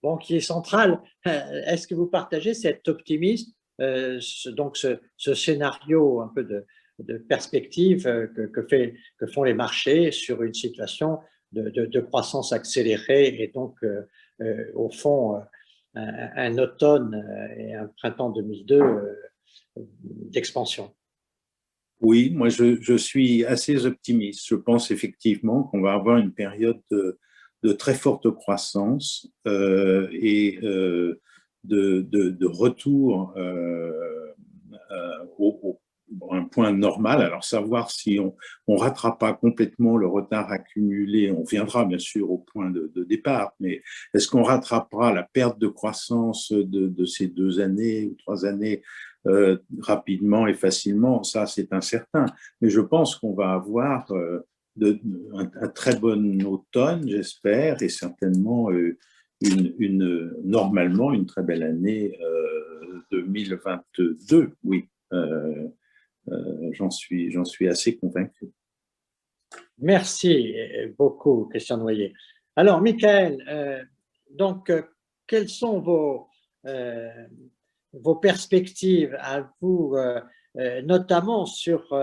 banquier central, est-ce que vous partagez cet optimisme, donc ce scénario un peu de perspective que font les marchés sur une situation de croissance accélérée et donc, au fond, un automne et un printemps 2002 d'expansion? Oui, moi je suis assez optimiste. Je pense effectivement qu'on va avoir une période de très forte croissance et de retour à un point normal. Alors savoir si on rattrape pas complètement le retard accumulé, on viendra bien sûr au point de départ, mais est-ce qu'on rattrapera la perte de croissance de ces 2 années ou 3 années rapidement et facilement? Ça, c'est incertain. Mais je pense qu'on va avoir un très bon automne, j'espère, et certainement normalement une très belle année 2022. Oui, j'en suis assez convaincu. Merci beaucoup, Christian Noyer. Alors, Michael, donc, quelles sont vos perspectives à vous, notamment sur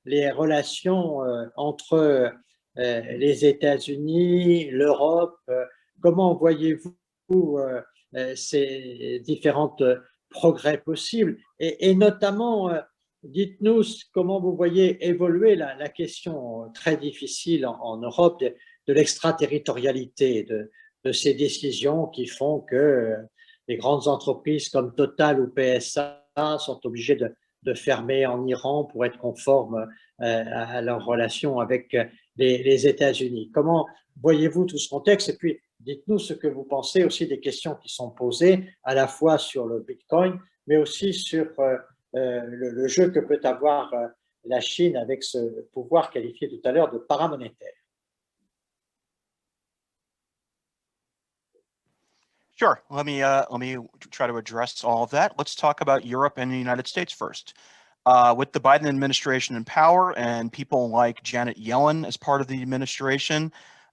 les relations entre les États-Unis, l'Europe? Comment voyez-vous ces différents progrès possibles? Et notamment, dites-nous comment vous voyez évoluer la question très difficile en Europe de l'extraterritorialité, de ces décisions qui font que les grandes entreprises comme Total ou PSA sont obligées de fermer en Iran pour être conformes à leurs relations avec les États-Unis. Comment voyez-vous tout ce contexte? Et puis, dites-nous ce que vous pensez aussi des questions qui sont posées à la fois sur le Bitcoin, mais aussi sur le jeu que peut avoir la Chine avec ce pouvoir qualifié tout à l'heure de paramonétaire. Sure. Let me try to address all of that. Let's talk about Europe and the United States first. With the Biden administration in power and people like Janet Yellen as part of the administration,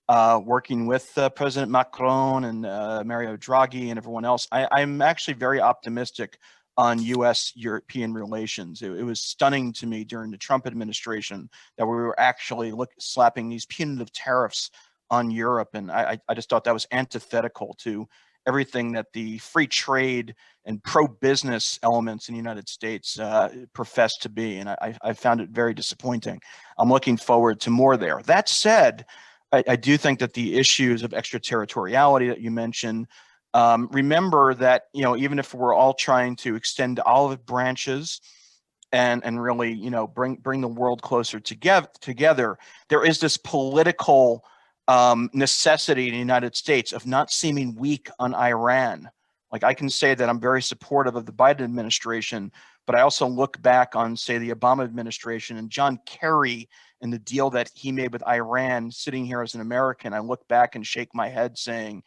working with President Macron and Mario Draghi and everyone else, I'm actually very optimistic on U.S.-European relations. It was stunning to me during the Trump administration that we were actually slapping these punitive tariffs on Europe, and I just thought that was antithetical to everything that the free trade and pro-business elements in the United States profess to be, and I found it very disappointing. I'm looking forward to more there. That said, I do think that the issues of extraterritoriality that you mentioned, remember that, you know, even if we're all trying to extend olive branches and really, you know, bring the world closer together, there is this political necessity in the United States of not seeming weak on Iran. Like, I can say that I'm very supportive of the Biden administration, but I also look back on, say, the Obama administration and John Kerry and the deal that he made with Iran. Sitting here as an American, I look back and shake my head saying,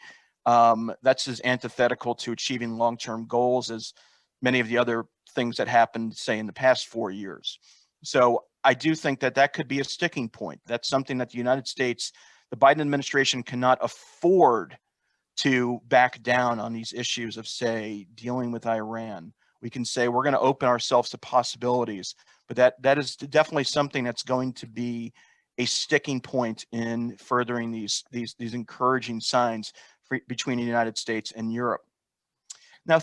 that's as antithetical to achieving long-term goals as many of the other things that happened, say, in the past 4 years. So I do think that that could be a sticking point. That's something that the United States, the Biden administration, cannot afford to back down on these issues of, say, dealing with Iran. We can say we're going to open ourselves to possibilities, but that is definitely something that's going to be a sticking point in furthering these encouraging signs between the United States and Europe. Now,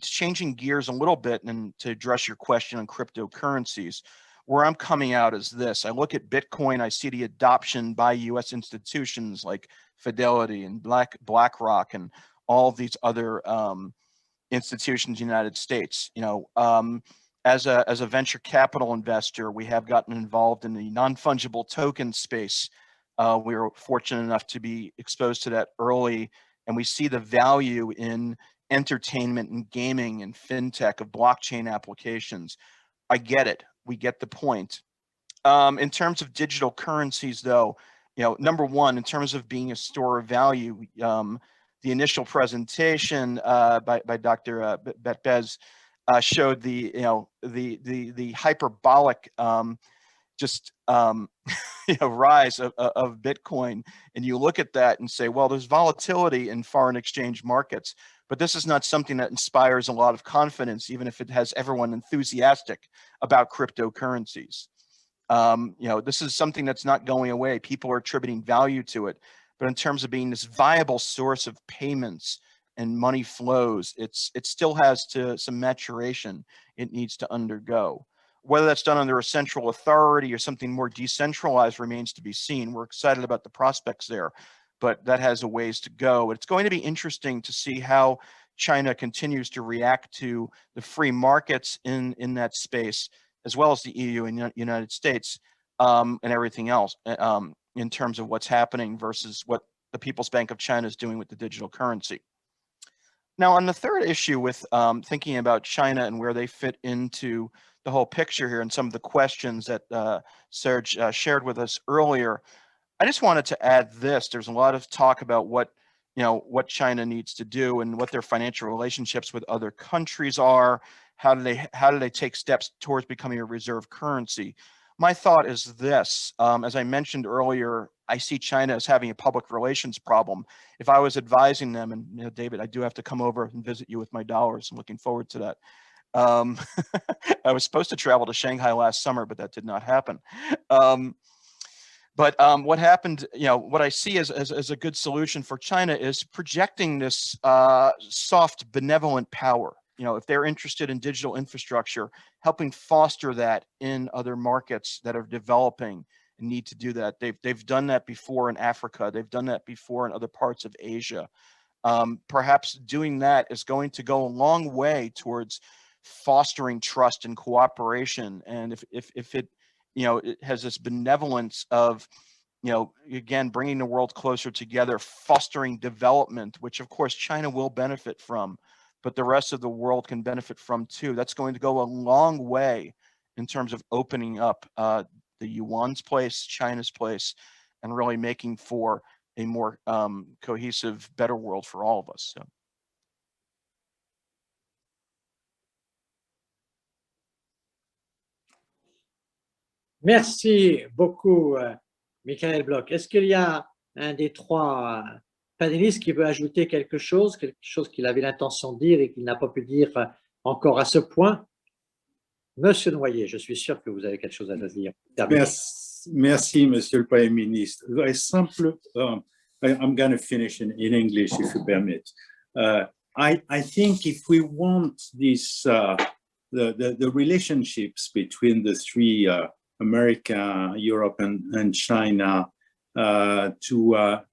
changing gears a little bit, and to address your question on cryptocurrencies, where I'm coming out is this. I look at Bitcoin, I see the adoption by US institutions like Fidelity and BlackRock and all of these other institutions in the United States. You know, as a venture capital investor, we have gotten involved in the non-fungible token space. We were fortunate enough to be exposed to that early, and we see the value in entertainment and gaming and fintech of blockchain applications. I get it. We get the point. In terms of digital currencies, though, you know, number one, in terms of being a store of value, the initial presentation by Dr. Betbez showed the, you know, the hyperbolic you know, rise of Bitcoin, and you look at that and say, well, there's volatility in foreign exchange markets, but this is not something that inspires a lot of confidence, even if it has everyone enthusiastic about cryptocurrencies. You know, this is something that's not going away. People are attributing value to it, but in terms of being this viable source of payments and money flows, it still has some maturation it needs to undergo. Whether that's done under a central authority or something more decentralized remains to be seen. We're excited about the prospects there, but that has a ways to go. It's going to be interesting to see how China continues to react to the free markets in that space, as well as the EU and United States, and everything else, in terms of what's happening versus what the People's Bank of China is doing with the digital currency. Now, on the third issue with thinking about China and where they fit into the whole picture here and some of the questions that Serge shared with us earlier, I just wanted to add this. There's a lot of talk about what China needs to do and what their financial relationships with other countries are. How do they take steps towards becoming a reserve currency? My thought is this. As I mentioned earlier, I see China as having a public relations problem. If I was advising them, and you know, David, I do have to come over and visit you with my dollars. I'm looking forward to that. I was supposed to travel to Shanghai last summer, but that did not happen. But what happened, you know, what I see as a good solution for China is projecting this soft, benevolent power. You know, if they're interested in digital infrastructure, helping foster that in other markets that are developing and need to do that. They've done that before in Africa. They've done that before in other parts of Asia. Perhaps doing that is going to go a long way towards fostering trust and cooperation. And if it, you know, it has this benevolence of, you know, again, bringing the world closer together, fostering development, which of course China will benefit from, but the rest of the world can benefit from too. That's going to go a long way in terms of opening up the yuan's place, China's place, and really making for a more cohesive, better world for all of us. So. Merci beaucoup, Michael Bloch. Est-ce qu'il y a un des trois panélistes qui veut ajouter quelque chose qu'il avait l'intention de dire et qu'il n'a pas pu dire encore à ce point? Monsieur Noyer, je suis sûr que vous avez quelque chose à nous dire. Merci, Monsieur le Premier ministre. Very simple. I'm going to finish in English, if you permit. I think if we want this, the relationships between the three, America, Europe, and China, to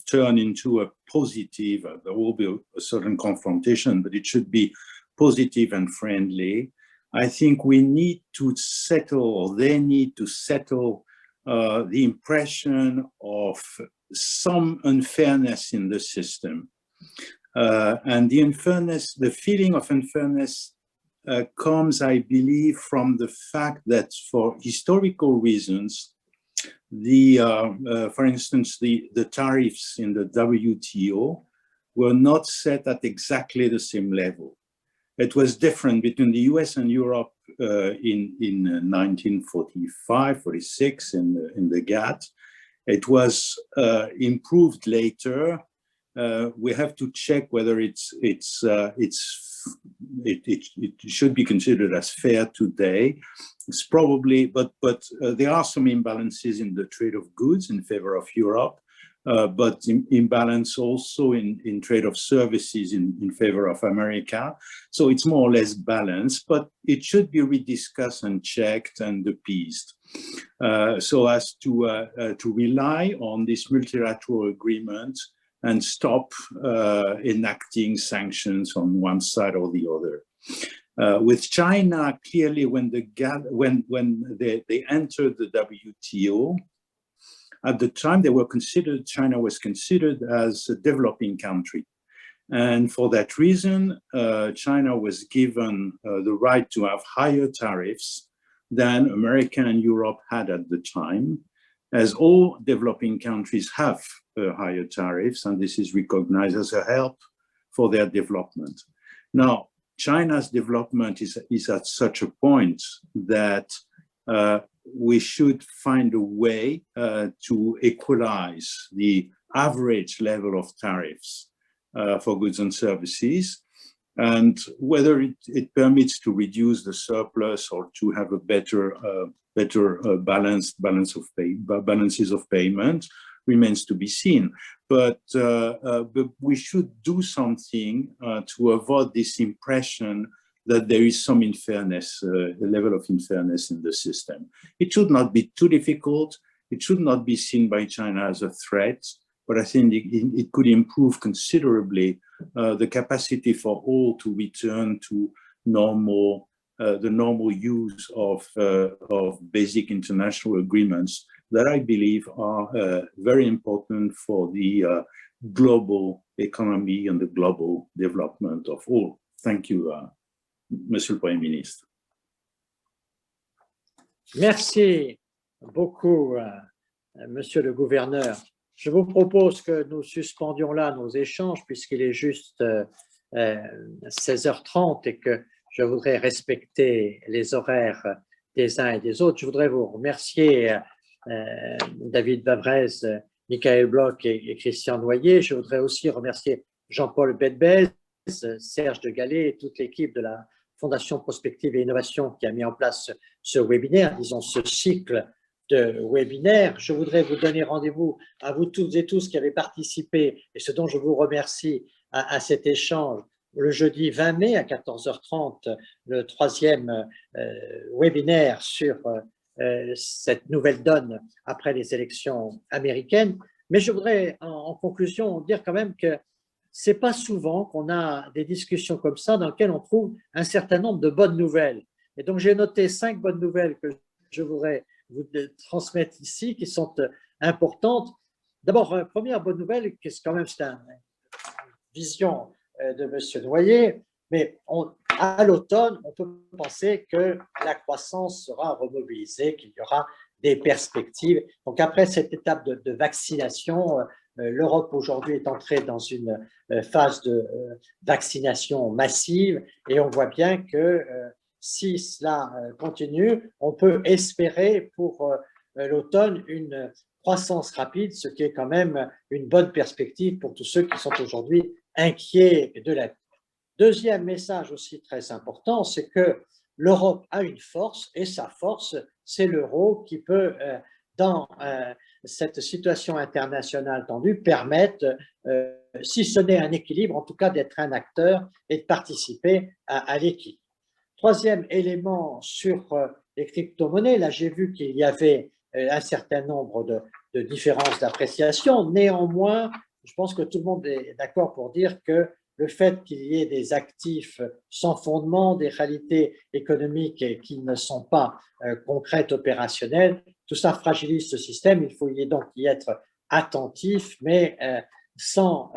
turn into a positive, there will be a certain confrontation, but it should be positive and friendly. I think we need to settle, or they need to settle, the impression of some unfairness in the system. And the unfairness, the feeling of unfairness comes, I believe, from the fact that for historical reasons, for instance, the tariffs in the WTO were not set at exactly the same level. It was different between the US and Europe in 1945, 46 in the GATT. It was improved later. We have to check whether it should be considered as fair today. It's probably, but there are some imbalances in the trade of goods in favor of Europe, but imbalance also in trade of services in favor of America. So it's more or less balanced, but it should be rediscussed and checked and appeased, so as to rely on this multilateral agreement and stop enacting sanctions on one side or the other. With China, clearly, when they entered the WTO, at the time China was considered as a developing country. And for that reason, China was given the right to have higher tariffs than America and Europe had at the time, as all developing countries have higher tariffs, and this is recognized as a help for their development. Now, China's development is at such a point that we should find a way to equalize the average level of tariffs for goods and services, and whether it permits to reduce the surplus or to have a better balances of payment remains to be seen. But we should do something to avoid this impression that there is some unfairness, a level of unfairness in the system. It should not be too difficult. It should not be seen by China as a threat, but I think it could improve considerably the capacity for all to return to normal, the normal use of basic international agreements that I believe are very important for the global economy and the global development of all. Thank you, Monsieur le Premier ministre. Merci beaucoup, Monsieur le gouverneur. Je vous propose que nous suspendions là nos échanges puisqu'il est juste 16h30 et que je voudrais respecter les horaires des uns et des autres. Je voudrais vous remercier, David Bavrez, Michael Bloch et Christian Noyer. Je voudrais aussi remercier Jean-Paul Bedbez, Serge de Gallet et toute l'équipe de la Fondation Prospective et Innovation qui a mis en place ce webinaire, disons ce cycle de webinaires. Je voudrais vous donner rendez-vous à vous toutes et tous qui avez participé et ce dont je vous remercie à cet échange le jeudi 20 mai à 14h30, le troisième webinaire sur cette nouvelle donne après les élections américaines. Mais je voudrais en conclusion dire quand même que c'est pas souvent qu'on a des discussions comme ça dans lesquelles on trouve un certain nombre de bonnes nouvelles. Et donc, j'ai noté 5 bonnes nouvelles que je voudrais vous transmettre ici, qui sont importantes. D'abord, première bonne nouvelle, qui est quand même une vision de M. Noyer, mais à l'automne, on peut penser que la croissance sera remobilisée, qu'il y aura des perspectives. Donc, après cette étape de vaccination, l'Europe aujourd'hui est entrée dans une phase de vaccination massive et on voit bien que si cela continue, on peut espérer pour l'automne une croissance rapide, ce qui est quand même une bonne perspective pour tous ceux qui sont aujourd'hui inquiets de l'avenir. Deuxième message aussi très important, c'est que l'Europe a une force et sa force, c'est l'euro qui peut, dans cette situation internationale tendue, permettre, si ce n'est un équilibre, en tout cas d'être un acteur et de participer à l'équilibre. Troisième élément sur les crypto-monnaies, là j'ai vu qu'il y avait un certain nombre de différences d'appréciation. Néanmoins, je pense que tout le monde est d'accord pour dire que le fait qu'il y ait des actifs sans fondement, des réalités économiques qui ne sont pas concrètes, opérationnelles, tout ça fragilise ce système. Il faut donc y être attentif, mais sans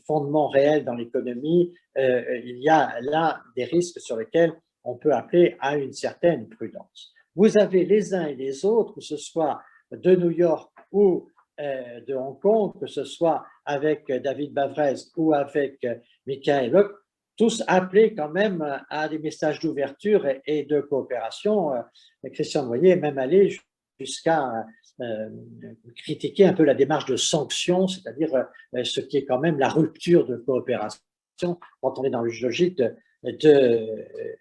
fondement réel dans l'économie, il y a là des risques sur lesquels on peut appeler à une certaine prudence. Vous avez les uns et les autres, que ce soit de New York ou de Hong Kong, que ce soit avec David Bavrez ou avec Michael Locke, tous appelés quand même à des messages d'ouverture et de coopération. Christian Noyer est même allé jusqu'à critiquer un peu la démarche de sanction, c'est-à-dire ce qui est quand même la rupture de coopération quand on est dans le logique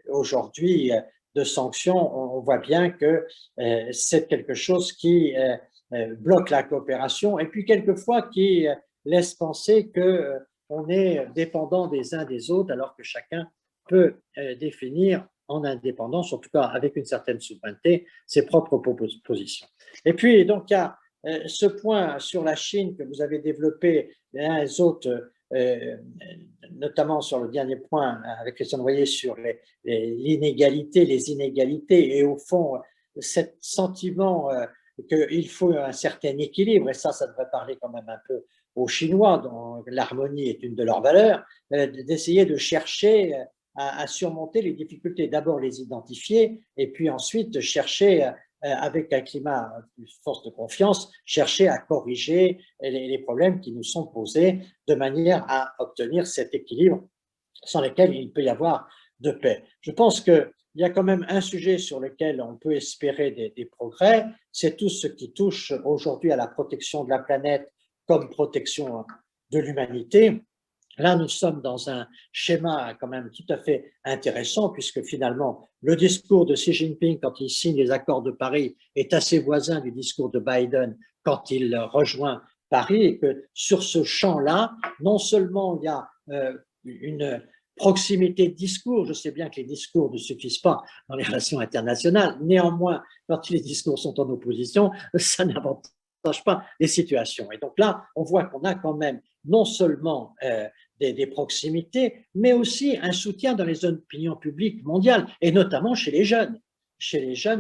aujourd'hui de sanctions. On voit bien que c'est quelque chose qui bloque la coopération et puis quelquefois qui laisse penser qu'on est dépendant des uns des autres alors que chacun peut définir en indépendance, en tout cas avec une certaine souveraineté, ses propres positions. Et puis, donc, il y a ce point sur la Chine que vous avez développé, les uns et les autres, notamment sur le dernier point avec Christian Noyer sur l'inégalité, les inégalités, et au fond, ce sentiment qu'il faut un certain équilibre, et ça devrait parler quand même un peu aux Chinois, dont l'harmonie est une de leurs valeurs, d'essayer de chercher à surmonter les difficultés, d'abord les identifier, et puis ensuite chercher, avec un climat de force de confiance, chercher à corriger les problèmes qui nous sont posés de manière à obtenir cet équilibre sans lequel il peut y avoir de paix. Je pense qu'il y a quand même un sujet sur lequel on peut espérer des progrès, c'est tout ce qui touche aujourd'hui à la protection de la planète comme protection de l'humanité. Là, nous sommes dans un schéma quand même tout à fait intéressant puisque finalement, le discours de Xi Jinping quand il signe les accords de Paris est assez voisin du discours de Biden quand il rejoint Paris et que sur ce champ-là, non seulement il y a une proximité de discours, je sais bien que les discours ne suffisent pas dans les relations internationales, néanmoins, quand les discours sont en opposition, ça n'avantage pas les situations. Et donc là, on voit qu'on a quand même non seulement des proximités, mais aussi un soutien dans les opinions publiques mondiales, et notamment chez les jeunes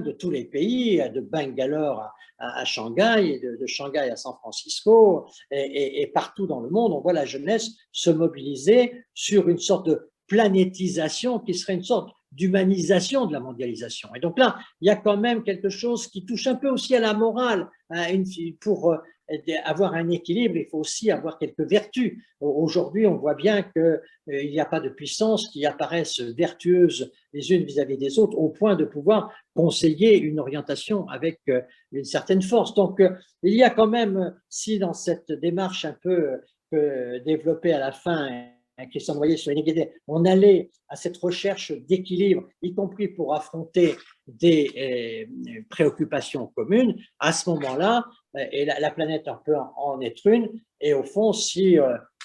de tous les pays, de Bangalore à Shanghai, et de Shanghai à San Francisco, et partout dans le monde, on voit la jeunesse se mobiliser sur une sorte de planétisation qui serait une sorte d'humanisation de la mondialisation. Et donc là, il y a quand même quelque chose qui touche un peu aussi à la morale. Pour avoir un équilibre, il faut aussi avoir quelques vertus. Aujourd'hui, on voit bien qu'il n'y a pas de puissances qui apparaissent vertueuses les unes vis-à-vis des autres au point de pouvoir conseiller une orientation avec une certaine force. Donc, il y a quand même, si dans cette démarche un peu développée à la fin, Christian Noyer sur l'inégalité, on allait à cette recherche d'équilibre, y compris pour affronter des préoccupations communes, à ce moment-là, et la planète un peu en est une, et au fond, si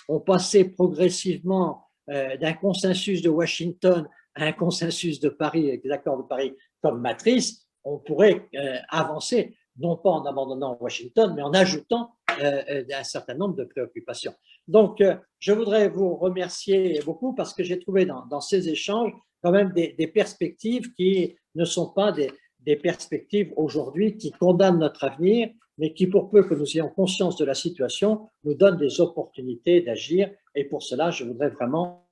on passait progressivement d'un consensus de Washington à un consensus de Paris, avec les accords de Paris comme matrice, on pourrait avancer, non pas en abandonnant Washington, mais en ajoutant un certain nombre de préoccupations. Donc, je voudrais vous remercier beaucoup parce que j'ai trouvé dans ces échanges quand même des perspectives qui ne sont pas des perspectives aujourd'hui qui condamnent notre avenir, mais qui, pour peu que nous ayons conscience de la situation, nous donnent des opportunités d'agir. Et pour cela, je voudrais vraiment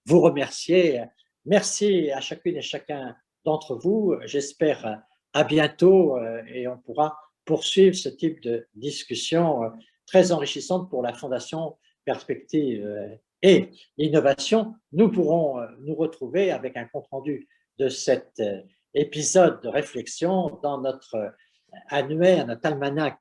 vous remercier. Merci à chacune et chacun d'entre vous. J'espère à bientôt et on pourra poursuivre ce type de discussion très enrichissante pour la Fondation Perspective et Innovation. Nous pourrons nous retrouver avec un compte-rendu de cet épisode de réflexion dans notre annuaire, notre almanach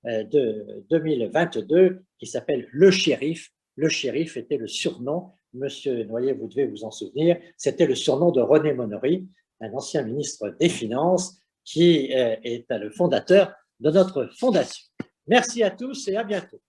de 2022 qui s'appelle Le Shérif. Le Shérif était le surnom, Monsieur Noyer, vous devez vous en souvenir, c'était le surnom de René Monory, un ancien ministre des Finances qui est le fondateur de notre fondation. Merci à tous et à bientôt.